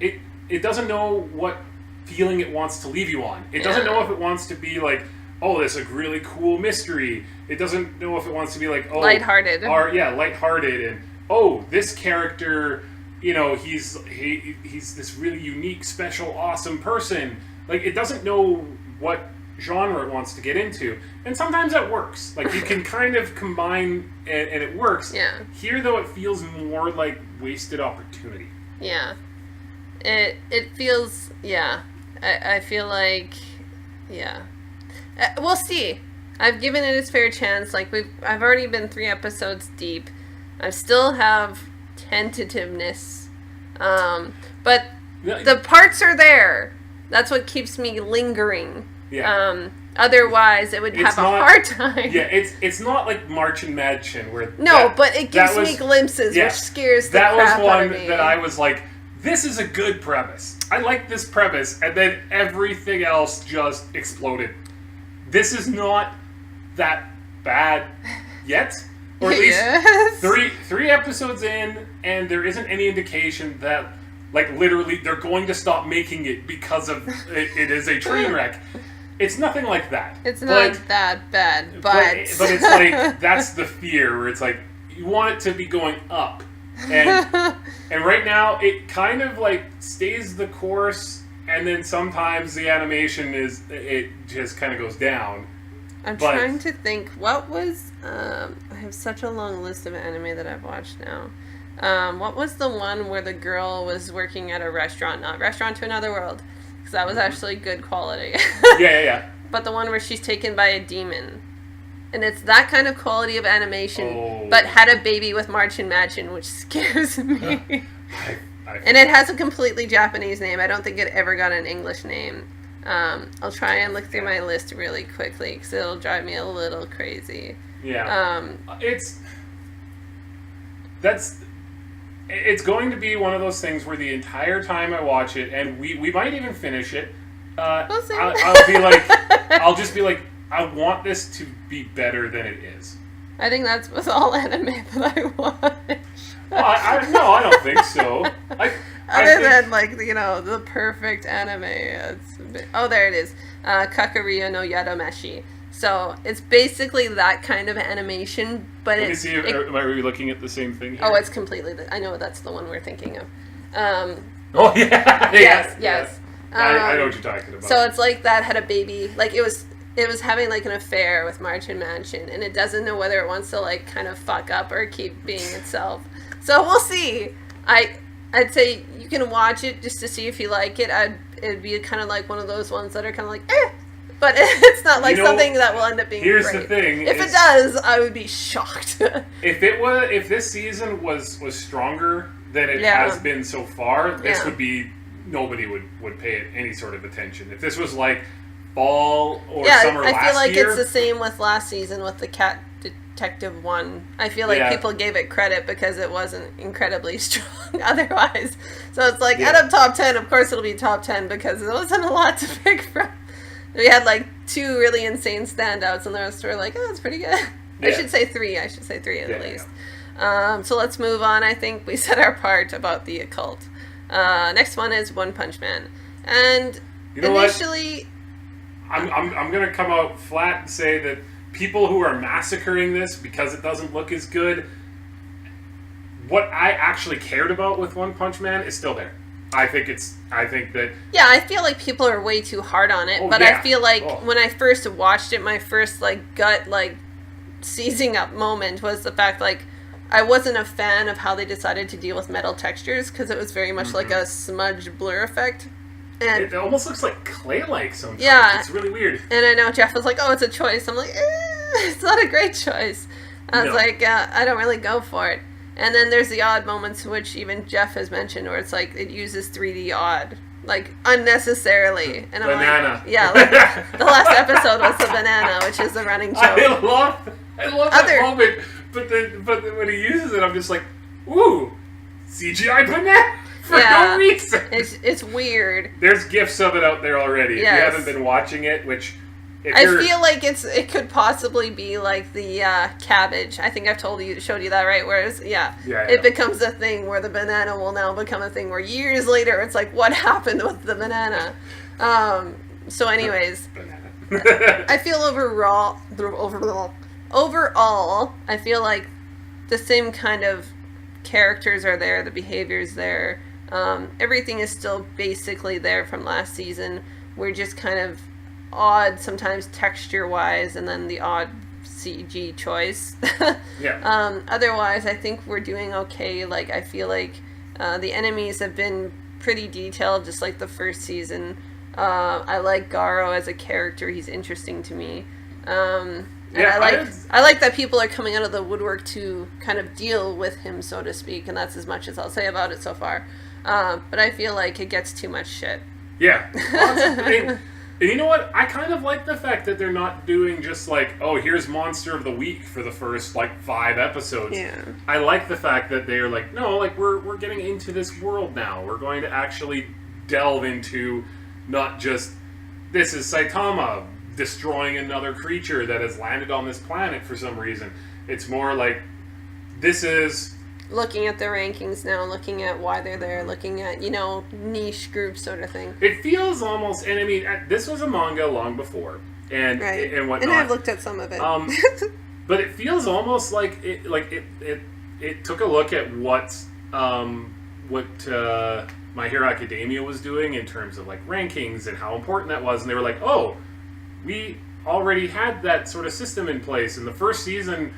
It doesn't know what feeling it wants to leave you on. It doesn't know if it wants to be like, oh, this is a really cool mystery. It doesn't know if it wants to be like, oh... Lighthearted. Lighthearted. And, oh, this character, you know, he's this really unique, special, awesome person. Like, it doesn't know what genre it wants to get into, and sometimes that works. Like, you can kind of combine and it works. Yeah. Here, though, it feels more like wasted opportunity. Yeah. It feels, I feel like, We'll see. I've given it its fair chance. Like I've already been 3 episodes deep. I still have tentativeness, but the parts are there. That's what keeps me lingering. Yeah. Otherwise, it would have a hard time. Yeah, it's not like March and Madchen where but it gives me glimpses, which scares the crap out of me. That was one that I was like, this is a good premise. I like this premise, and then everything else just exploded. This is not that bad yet, or at least three episodes in, and there isn't any indication that, like, literally they're going to stop making it because of it is a train wreck. It's nothing like that. It's not that bad, but it's like that's the fear where it's like you want it to be going up, and right now it kind of like stays the course, and then sometimes the animation it just kind of goes down. I'm trying to think what was I have such a long list of anime that I've watched now. What was the one where the girl was working at a restaurant, not Restaurant to Another World? Because that was actually good quality. Yeah. But the one where she's taken by a demon. And it's that kind of quality of animation, but had a baby with March and Madchen, which scares me. And it has a completely Japanese name. I don't think it ever got an English name. I'll try and look through my list really quickly, because it'll drive me a little crazy. Yeah. It's going to be one of those things where the entire time I watch it, and we might even finish it, we'll see. I'll just be like, I want this to be better than it is. I think that's with all anime that I watch. Well, I don't think so. Other than, like, you know, the perfect anime. There it is. Kakaruri no Yadameshi. So, it's basically that kind of animation, but Let me see, are we looking at the same thing here? Oh, it's completely... I know that's the one we're thinking of. Oh, yeah! Yes. I know what you're talking about. So, it's like that had a baby. Like, it was having, like, an affair with March and Madchen, and it doesn't know whether it wants to, like, kind of fuck up or keep being itself. So, we'll see. I'd say you can watch it just to see if you like it. It'd be kind of like one of those ones that are kind of like, but it's not like something that will end up being here's great. The thing. If it does, I would be shocked. If this season was stronger than it has been so far, this would be, nobody would pay it any sort of attention. If this was like fall or summer last year. I feel like it's the same with last season with the Cat Detective 1. I feel like people gave it credit because it wasn't incredibly strong otherwise. So it's like, out of top 10, of course it'll be top 10 because there wasn't a lot to pick from. We had like 2 really insane standouts, and the rest were like, oh, that's pretty good. I should say 3 at least. So let's move on. I think we said our part about the occult. Next one is One Punch Man. And initially... I'm going to come out flat and say that people who are massacring this because it doesn't look as good, what I actually cared about with One Punch Man is still there. I think that... Yeah, I feel like people are way too hard on it, I feel like when I first watched it, my first, like, gut, like, seizing up moment was the fact, like, I wasn't a fan of how they decided to deal with metal textures, because it was very much like a smudge blur effect. And it almost looks like clay-like sometimes. Yeah. It's really weird. And I know Jeff was like, oh, it's a choice. I'm like, it's not a great choice. I was like, I don't really go for it. And then there's the odd moments, which even Jeff has mentioned, where it's like it uses 3D odd, like unnecessarily. And I'm banana. Like, like the last episode was the banana, which is the running joke. I love that moment, but when he uses it, I'm just like, ooh, CGI banana for no reason. It's weird. There's GIFs of it out there already. Yes. If you haven't been watching it, which. I feel like it could possibly be like the cabbage. I think I've showed you that, right? Whereas, it becomes a thing where the banana will now become a thing where years later it's like, what happened with the banana? So anyways, I feel overall, I feel like the same kind of characters are there, the behavior's there. Everything is still basically there from last season. We're just kind of odd sometimes texture-wise, and then the odd CG choice. Otherwise, I think we're doing okay. Like, I feel like the enemies have been pretty detailed, just like the first season. I like Garo as a character. He's interesting to me. And Yeah, I like that people are coming out of the woodwork to kind of deal with him, so to speak, and that's as much as I'll say about it so far. But I feel like it gets too much shit. Yeah. And you know what? I kind of like the fact that they're not doing just like, oh, here's Monster of the Week for the first, like, 5 episodes. Yeah. I like the fact that they're like, no, like, we're getting into this world now. We're going to actually delve into not just, this is Saitama destroying another creature that has landed on this planet for some reason. It's more like, this is... Looking at the rankings now, looking at why they're there, looking at, niche groups sort of thing. It feels almost, and I mean, this was a manga long before, and right. and whatnot. And I've looked at some of it. But it feels almost like it took a look at what My Hero Academia was doing in terms of like rankings and how important that was, and they were like, oh, we already had that sort of system in place, and the first season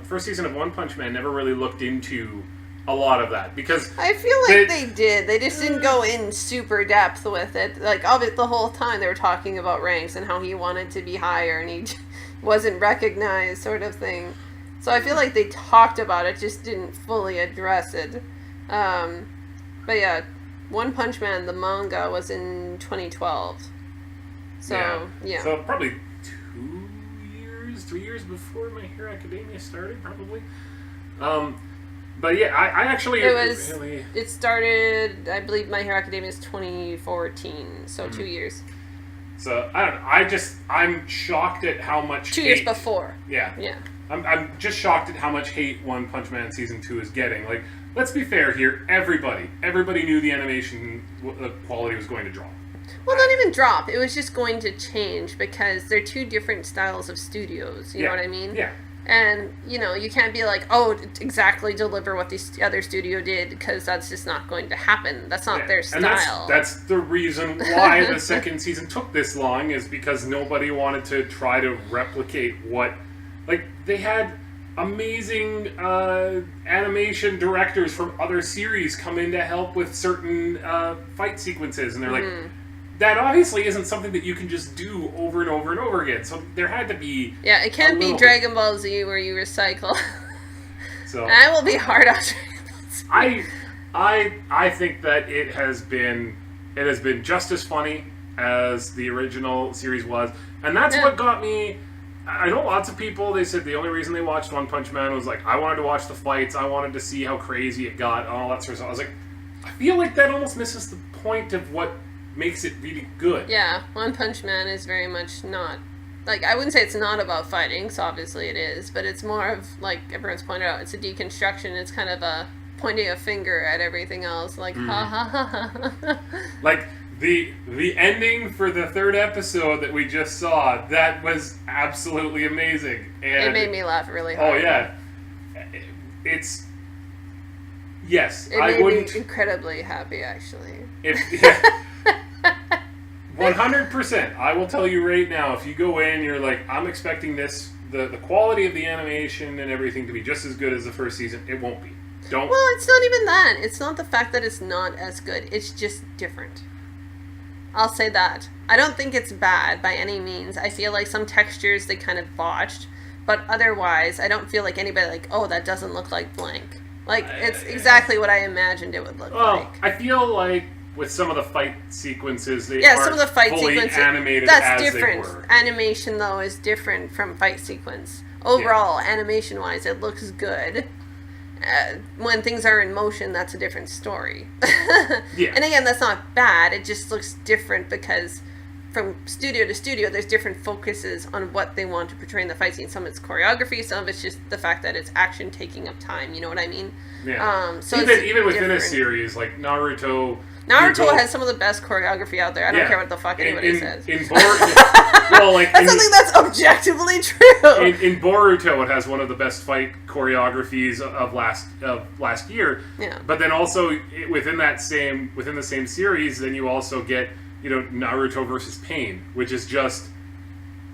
first season of One Punch Man never really looked into a lot of that, because I feel like they did. They just didn't go in super depth with it. Like, the whole time they were talking about ranks and how he wanted to be higher and he wasn't recognized, sort of thing. So I feel like they talked about it, just didn't fully address it. But yeah, One Punch Man, the manga, was in 2012. So, yeah. So probably 3 years before My Hero Academia started, probably. But yeah, I actually... It started, I believe My Hero Academia is 2014, so 2 years. So, I don't know, I'm shocked at how much 2 years before. Yeah. Yeah. I'm just shocked at how much hate One Punch Man Season 2 is getting. Like, let's be fair here, everybody knew the animation quality was going to drop. Well, not even drop. It was just going to change because they're two different styles of studios. You know what I mean? Yeah. And, you can't be like, oh, exactly deliver what the other studio did, because that's just not going to happen. That's not their style. And that's the reason why the second season took this long, is because nobody wanted to try to replicate what... Like, they had amazing animation directors from other series come in to help with certain fight sequences, and they're like... That obviously isn't something that you can just do over and over and over again. So there had to be... Yeah, it can't be Dragon Ball Z where you recycle. So and I will be hard on Dragon Ball Z. I think that it has been just as funny as the original series was. And that's what got me... I know lots of people, they said the only reason they watched One Punch Man was like, I wanted to watch the fights, I wanted to see how crazy it got, and all that sort of stuff. I was like, I feel like that almost misses the point of what makes it really good. Yeah, One Punch Man is very much not... Like, I wouldn't say it's not about fighting, so obviously it is, but it's more of, like everyone's pointed out, it's a deconstruction, it's kind of a pointing a finger at everything else, like, ha ha ha ha. Like, the ending for the 3rd episode that we just saw, that was absolutely amazing. And it made me laugh really hard. Oh, yeah. It's... Yes, it made me incredibly happy, actually. 100%. I will tell you right now, if you go in, you're like, I'm expecting this, the quality of the animation and everything to be just as good as the first season. It won't be. Well, it's not even that. It's not the fact that it's not as good. It's just different. I'll say that. I don't think it's bad by any means. I feel like some textures they kind of botched, but otherwise, I don't feel like anybody like, oh, that doesn't look like blank. Like, it's exactly what I imagined it would look like. I feel like with some of the fight sequences, some of the fight fully sequences, animated that's as different. They were. Animation, though, is different from fight sequence. Overall, animation-wise, it looks good. When things are in motion, that's a different story. Yeah. And again, that's not bad. It just looks different because from studio to studio, there's different focuses on what they want to portray in the fight scene. Some of it's choreography, some of it's just the fact that it's action taking up time. You know what I mean? Yeah. So even within a series like Naruto has some of the best choreography out there. I don't care what the fuck anybody says. That's something that's objectively true. In Boruto, it has one of the best fight choreographies of last year. Yeah. But then also within the same series, then you also get Naruto versus Pain, which is just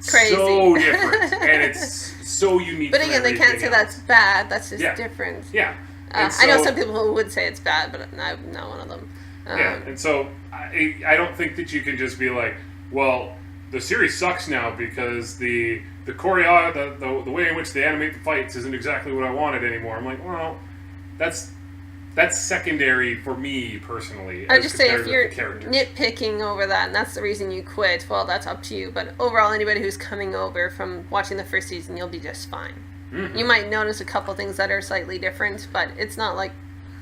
crazy, so different, and it's so unique. But again, they can't say that's bad. That's just different. Yeah. I know some people who would say it's bad, but I'm not one of them. And so I don't think that you can just be like, well, the series sucks now because the choreo, the way in which they animate the fights isn't exactly what I wanted anymore. I'm like, well, that's secondary for me personally. I just say if you're nitpicking over that and that's the reason you quit, well, that's up to you. But overall, anybody who's coming over from watching the first season, you'll be just fine. Mm-hmm. You might notice a couple things that are slightly different, but it's not like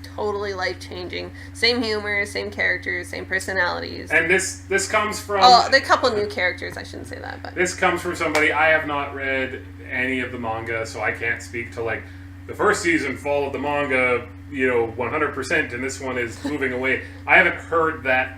totally life-changing. Same humor, same characters, same personalities. And this comes from... Oh, there are a couple new characters, I shouldn't say that, but... This comes from somebody, I have not read any of the manga, so I can't speak to, like, the first season followed the manga, 100%, and this one is moving away. I haven't heard that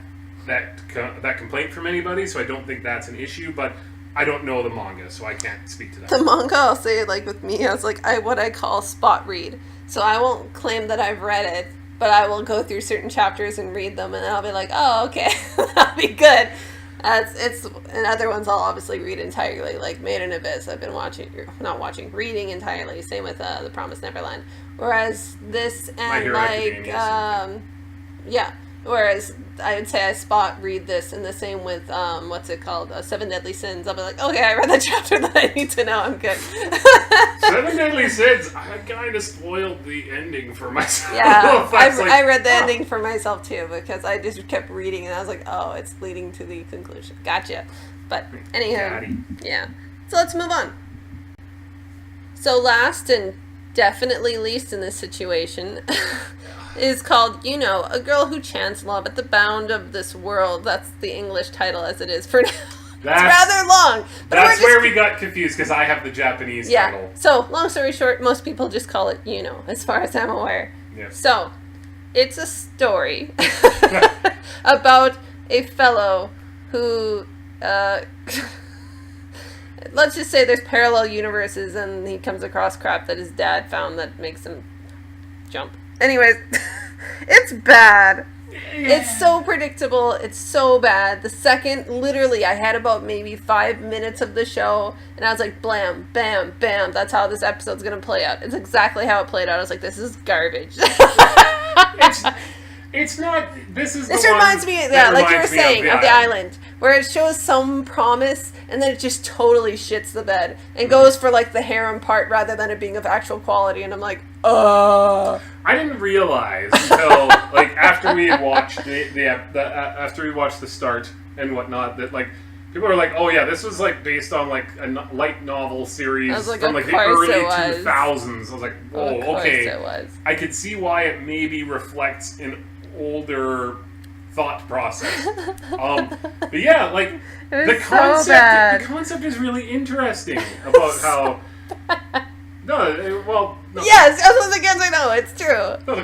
complaint from anybody, so I don't think that's an issue, but I don't know the manga, so I can't speak to that. The manga, I'll say, like, with me, I was like, what I call spot read. So I won't claim that I've read it, but I will go through certain chapters and read them, and I'll be like, oh, okay, that'll be good. And other ones I'll obviously read entirely, like Made in Abyss. I've been reading entirely. Same with The Promised Neverland. Whereas this and whereas I would say I spot read this, and the same with Seven Deadly Sins. I'll be like, okay, I read the chapter that I need to know. I'm good. Seven Deadly Sins. I kind of spoiled the ending for myself. Yeah, I read the ending for myself too because I just kept reading and I was like, oh, it's leading to the conclusion. Gotcha. But anyhow, yeah. So let's move on. So last and definitely least in this situation is called, A Girl Who Chants Love at the Bound of This World. That's the English title as it is for now. It's rather long. But that's where we got confused because I have the Japanese title. So, long story short, most people just call it as far as I'm aware. Yeah. So, it's a story about a fellow who, let's just say there's parallel universes and he comes across crap that his dad found that makes him jump. Anyways, it's bad. Yeah. It's so predictable. It's so bad. The second, literally, I had about maybe 5 minutes of the show, and I was like, blam, bam, bam. That's how this episode's going to play out. It's exactly how it played out. I was like, this is garbage. It's not... This reminds me, like you were saying, of The Island, where it shows some promise, and then it just totally shits the bed, and goes for, like, the harem part rather than it being of actual quality, and I'm like, I didn't realize until, like, after we had watched after we watched the start and whatnot, that, like, people were like, oh, yeah, this was, like, based on, like, a light novel series from, like, the early 2000s. I was like, oh, okay. I could see why it maybe reflects an older thought process. But yeah, like, the concept is really interesting about how... No. Yes, I was against I know, it's true. No, the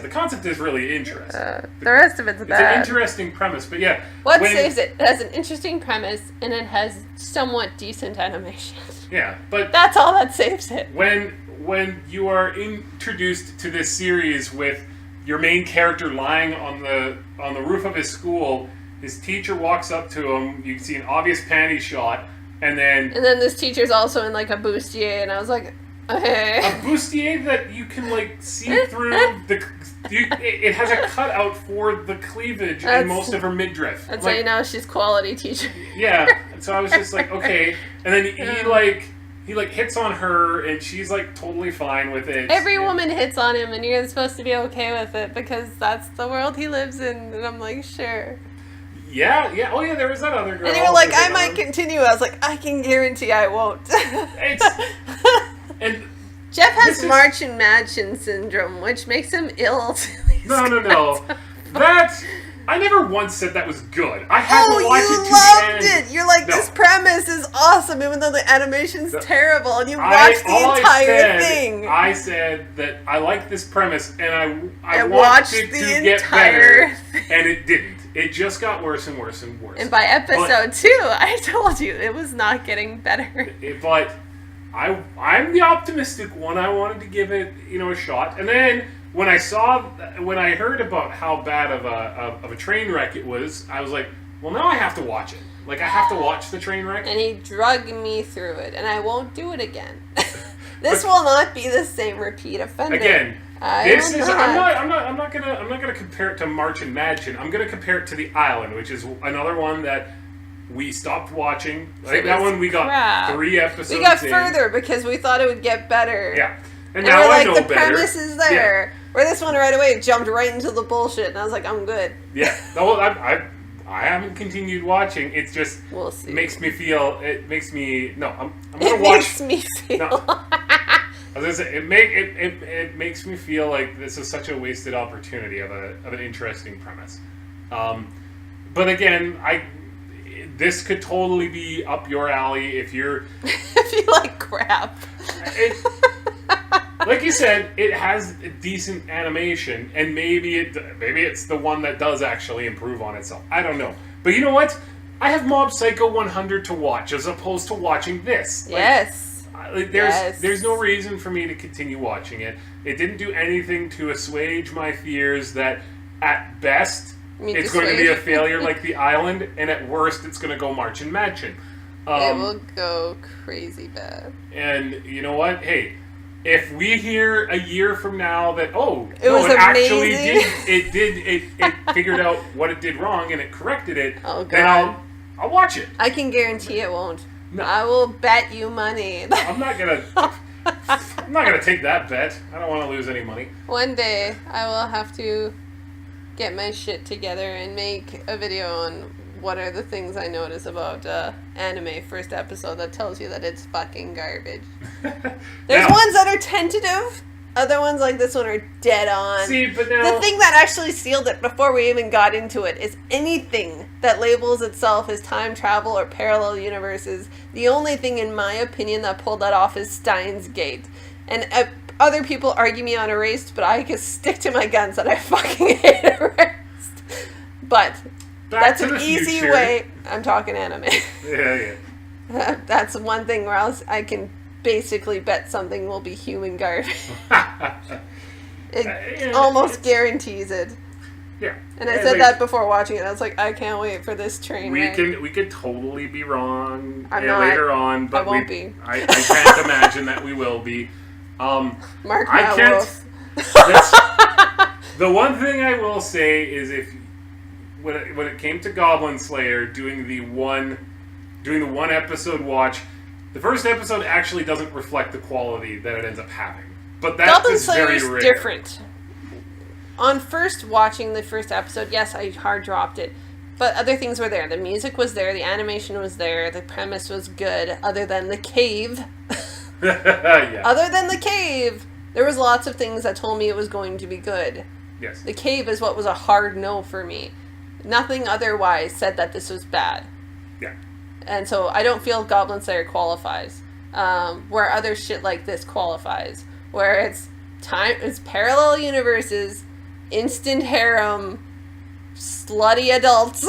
concept is really interesting. The rest of it's bad. It's an interesting premise, but yeah. What saves it? It has an interesting premise, and it has somewhat decent animation. Yeah, but... That's all that saves it. When you are introduced to this series with your main character lying on the roof of his school, his teacher walks up to him, you can see an obvious panty shot, and then this teacher's also in, like, a bustier, and I was like... Okay. A bustier that you can, like, see through it has a cutout for the cleavage in most of her midriff. That's how you know she's quality teacher. Yeah. And so I was just like, okay. And then he hits on her, and she's, like, totally fine with it. Every woman hits on him, and you're supposed to be okay with it because that's the world he lives in. And I'm like, sure. Yeah. Oh, yeah, there was that other girl. And you were like, I might continue. I was like, I can guarantee I won't. And Jeff has Martian Mansion syndrome, which makes him ill. No. I never once said that was good. I had to watch it to the end. You're like, this premise is awesome, even though the animation's terrible, and you watched the entire thing. I said that I liked this premise, and I watched it to get better, and it didn't. It just got worse and worse and worse. And by episode 2, I told you, it was not getting better. But... I'm the optimistic one. I wanted to give it, a shot. And then when I heard about how bad of a train wreck it was, I was like, well, now I have to watch it. Like, I have to watch the train wreck. And he drugged me through it, and I won't do it again. This will not be the same repeat offender. Again, this is. I'm not gonna compare it to March and Madchen. I'm gonna compare it to The Island, which is another one that we stopped watching. Like that one, we got 3 episodes. We got further because we thought it would get better. Yeah, and now we're like, I know the better. premise is there. Yeah. Where this one right away jumped right into the bullshit, and I was like, I'm good. Yeah, no, I haven't continued watching. It's just we'll see. Makes me feel. It makes me no. I'm gonna it watch. Makes me feel. No. I was gonna say, it makes me feel like this is such a wasted opportunity of an interesting premise. But again, this could totally be up your alley if you're if you like crap. Like you said, it has a decent animation, and maybe it's the one that does actually improve on itself. I don't know, but you know what? I have Mob Psycho 100 to watch as opposed to watching this. Yes. There's no reason for me to continue watching it. It didn't do anything to assuage my fears that at best it's going to be a failure like The Island, and at worst it's going to go March and Madchen. It will go crazy bad. And you know what? Hey, if we hear a year from now that it figured out what it did wrong and it corrected it, then I'll watch it. I can guarantee it won't. No. I will bet you money. I'm not gonna take that bet. I don't want to lose any money. One day I will have to get my shit together and make a video on what are the things I notice about anime first episode that tells you that it's fucking garbage. There's ones that are tentative. Other ones like this one are dead on. See, but now... The thing that actually sealed it before we even got into it is anything that labels itself as time travel or parallel universes. The only thing, in my opinion, that pulled that off is Steins Gate. And other people argue me on Erased, but I can stick to my guns that I fucking hate Erased. But that's an easy way. I'm talking anime. Yeah. That's one thing where I can basically bet something will be human garbage. It almost guarantees it. Yeah. And I said that before watching it. I was like, I can't wait for this train wreck. We could totally be wrong later on, but I won't be. I can't imagine that we will be. Mark my wolf. The one thing I will say is when it came to Goblin Slayer doing the one episode watch, the first episode actually doesn't reflect the quality that it ends up having. But that's Goblin just very Slayer's rare. Different. On first watching the first episode, yes, I hard dropped it. But other things were there. The music was there, the animation was there, the premise was good, other than the cave. Yeah. Other than the cave, there was lots of things that told me it was going to be good. Yes. The cave is what was a hard no for me. Nothing otherwise said that this was bad. Yeah. And so I don't feel Goblin Slayer qualifies. Where other shit like this qualifies. Where it's parallel universes, instant harem, slutty adults,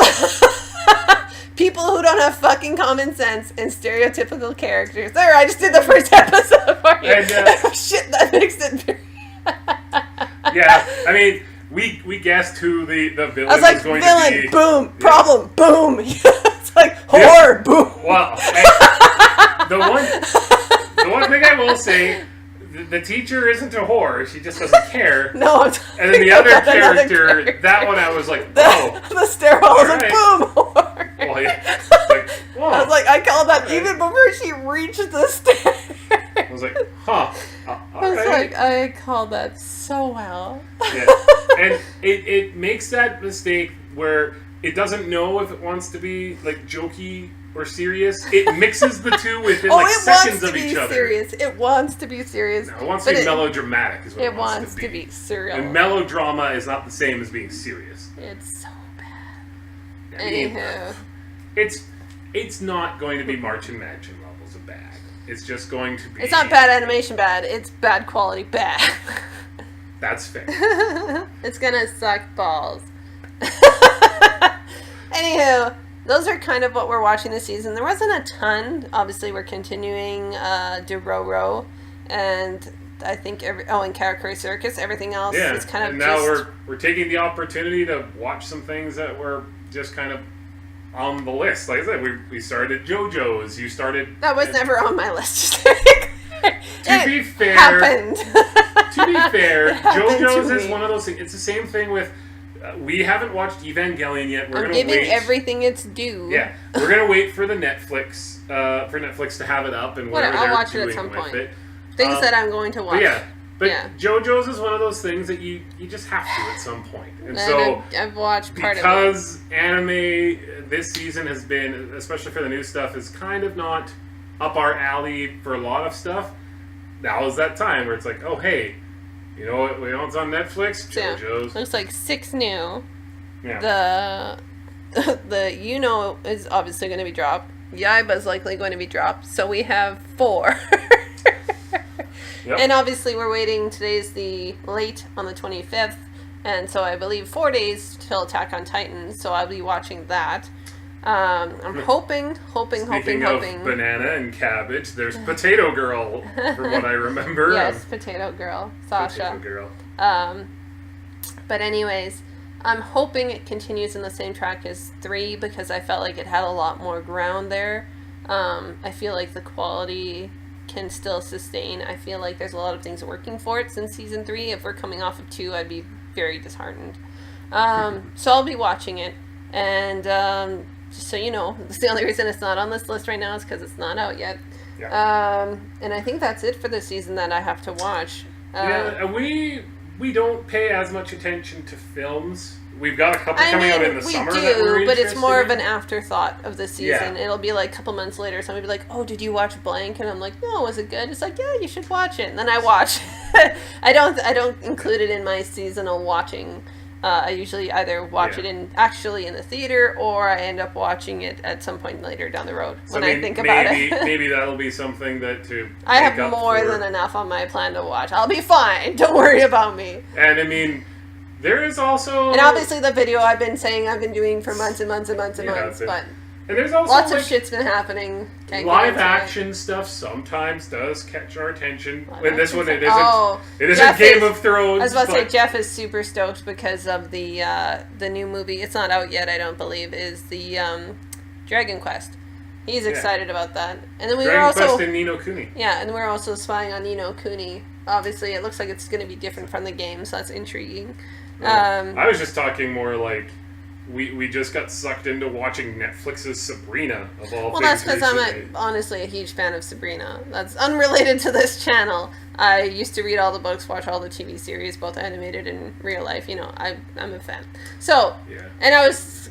people who don't have fucking common sense, and stereotypical characters. There, I just did the first episode for you. And, shit, that makes it yeah, I mean, we guessed who the villain was like, was going villain, to be. Boom, problem, boom. It's like, horror, boom. Well, the one thing I will say, the teacher isn't a whore. She just doesn't care. No, and then the other character, that one I was like, the stairwell was like, boom, whore. Well, yeah. I was like, I called that even before she reached the stairs. I was like, huh. I was like, I called that so well. Yeah. And it makes that mistake where it doesn't know if it wants to be like jokey or serious. It mixes the two within seconds of each other. It wants to be serious. No, it wants to be melodramatic is what it wants to be surreal. And melodrama is not the same as being serious. It's so bad. Anywho. It's not going to be March and Madchen levels of bad. It's just going to be... It's not bad animation bad. It's bad quality bad. That's fair. It's gonna suck balls. Anywho, those are kind of what we're watching this season. There wasn't a ton. Obviously, we're continuing Dororo, and I think and Karakuri Circus. Everything else is kind of and now we're taking the opportunity to watch some things that were just kind of on the list. Like I said, we started JoJo's. You started... That was never on my list. To be fair, happened. to be fair, happened JoJo's to is me. one of those things. It's the same thing with. We haven't watched Evangelion yet. We're I'm gonna giving wait. everything its due. Yeah, we're gonna wait for the Netflix, for Netflix to have it up and whatever I'll they're watch it doing at some with point. it. Things that I'm going to watch. But Yeah. JoJo's is one of those things that you just have to at some point. And so I've watched part of it. because anime this season has been, especially for the new stuff, is kind of not up our alley for a lot of stuff. Now is that time where it's like, oh hey, you know what? We know it's on Netflix. JoJo's. Looks like 6 new. Yeah. The is obviously going to be dropped. Yaiba is likely going to be dropped. So we have 4. Yep. And obviously we're waiting. Today's the late on the 25th. And so I believe 4 days till Attack on Titan. So I'll be watching that. I'm hoping. Speaking of banana and cabbage, there's Potato Girl, from what I remember. Yes, Potato Girl. Sasha. Potato Girl. But anyways, I'm hoping it continues in the same track as 3 because I felt like it had a lot more ground there. I feel like the quality can still sustain. I feel like there's a lot of things working for it since season 3. If we're coming off of 2, I'd be very disheartened. So I'll be watching it. And just so you know, that's the only reason it's not on this list right now is because it's not out yet. Yeah. And I think that's it for the season that I have to watch. Yeah, we don't pay as much attention to films. We've got a couple coming out in the summer that we're but it's more of interested an afterthought of the season. Yeah. It'll be like a couple months later, somebody will be like, oh, did you watch blank? And I'm like, no, was it good? It's like, yeah, you should watch it. And then I watch. I don't include it in my seasonal watching. I usually either watch it in the theater, or I end up watching it at some point later down the road when I think about it. Maybe that'll be something that to I make have up more for. than enough on my plan to watch. I'll be fine. Don't worry about me. And I mean, there is also... And obviously the video I've been doing for months and months and months and months, but... And there's also lots of shit's been happening. Live action stuff sometimes does catch our attention. Live This one, it action isn't. It isn't Game of Thrones. I was about to say Jeff is super stoked because of the new movie. It's not out yet, I don't believe. Is the Dragon Quest. He's excited about that. And then Dragon Quest and Ni no Kuni. Yeah, and we're also spying on Ni no Kuni. Obviously, it looks like it's going to be different from the game, so that's intriguing. I was just talking more like. We just got sucked into watching Netflix's Sabrina of all things. Well, that's because recently. I'm honestly a huge fan of Sabrina. That's unrelated to this channel. I used to read all the books, watch all the TV series, both animated and real life. You know, I'm a fan. So, and I was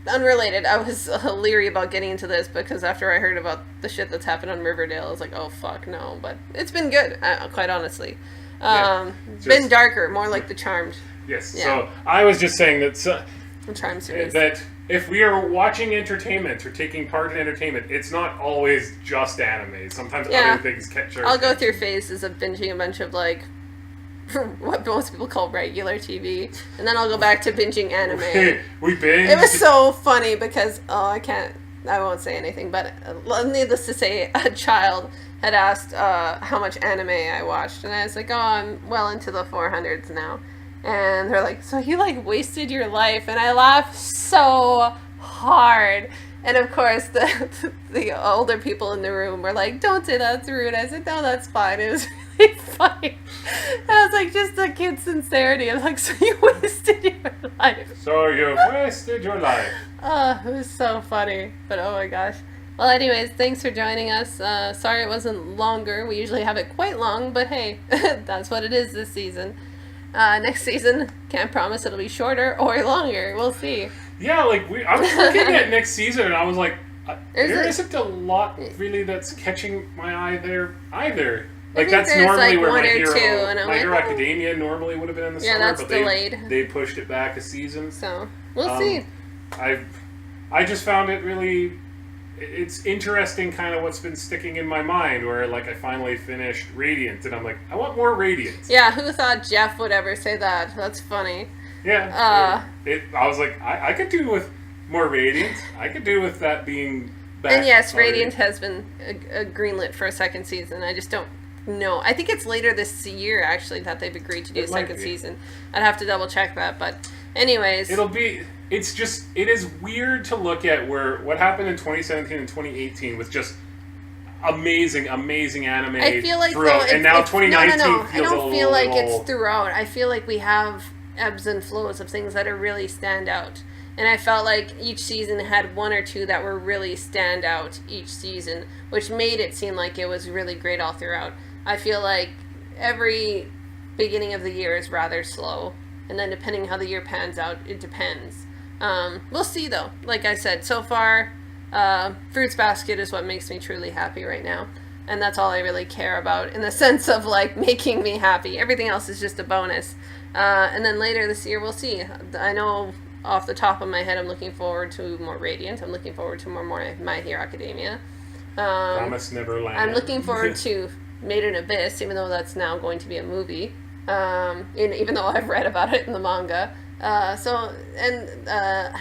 unrelated. I was leery about getting into this because after I heard about the shit that's happened on Riverdale, I was like, oh fuck no. But it's been good, quite honestly. Been darker, more like The Charmed. Yes. Yeah. So I was just saying that that if we are watching entertainment or taking part in entertainment, it's not always just anime. Sometimes other things catch our attention. Go through phases of binging a bunch of like what most people call regular TV, and then I'll go back to binging anime. We binge. It was so funny because I won't say anything, but needless to say, a child had asked how much anime I watched, and I was like, oh, I'm well into the 400s now. And they're like, so you like wasted your life? And I laughed so hard. And of course, the older people in the room were like, don't say that's rude. I said, no, that's fine. It was really funny. And I was like, just the kid sincerity. I was like, so you wasted your life. So you wasted your life. Oh, it was so funny. But oh my gosh. Well, anyways, thanks for joining us. Sorry it wasn't longer. We usually have it quite long, but hey, that's what it is this season. Next season, can't promise it'll be shorter or longer. We'll see. Yeah, like I was looking at next season and I was like, there isn't a lot really that's catching my eye there either. Like that's normally where My Hero Academia normally would have been in the summer, that's but delayed. They pushed it back a season. So we'll see. I just found it really. It's interesting kind of what's been sticking in my mind where like I finally finished Radiant and I'm like, I want more Radiant. Yeah, who thought Jeff would ever say that? That's funny. Yeah. I was like, I could do with more Radiant. I could do with that being back. And yes, Radiant has been greenlit for a second season. I just don't know. I think it's later this year actually that they've agreed to do a second season. I'd have to double check that, but anyways. It is weird to look at what happened in 2017 and 2018 with just amazing anime I feel like throughout. though, And now it's 2019 no. feels I don't feel like little... it's throughout. I feel like we have ebbs and flows of things that are really stand out. And I felt like each season had one or two that were really stand out each season, which made it seem like it was really great all throughout. I feel like every beginning of the year is rather slow, and then depending how the year pans out, it depends. We'll see though. Like I said, so far, Fruits Basket is what makes me truly happy right now. And that's all I really care about in the sense of like making me happy. Everything else is just a bonus. And then later this year, we'll see. I know off the top of my head, I'm looking forward to more Radiant. I'm looking forward to more My Hero Academia. Promise Neverland. I'm looking forward to Made in Abyss, even though that's now going to be a movie. Even though I've read about it in the manga. I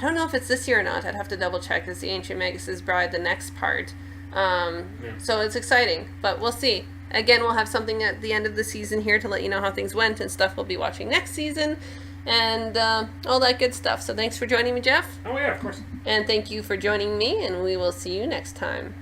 don't know if it's this year or not. I'd have to double check. It's the Ancient Magus Bride, the next part. So it's exciting, but we'll see. Again, we'll have something at the end of the season here to let you know how things went and stuff we'll be watching next season and all that good stuff. So thanks for joining me, Jeff. Oh, yeah, of course. And thank you for joining me, and we will see you next time.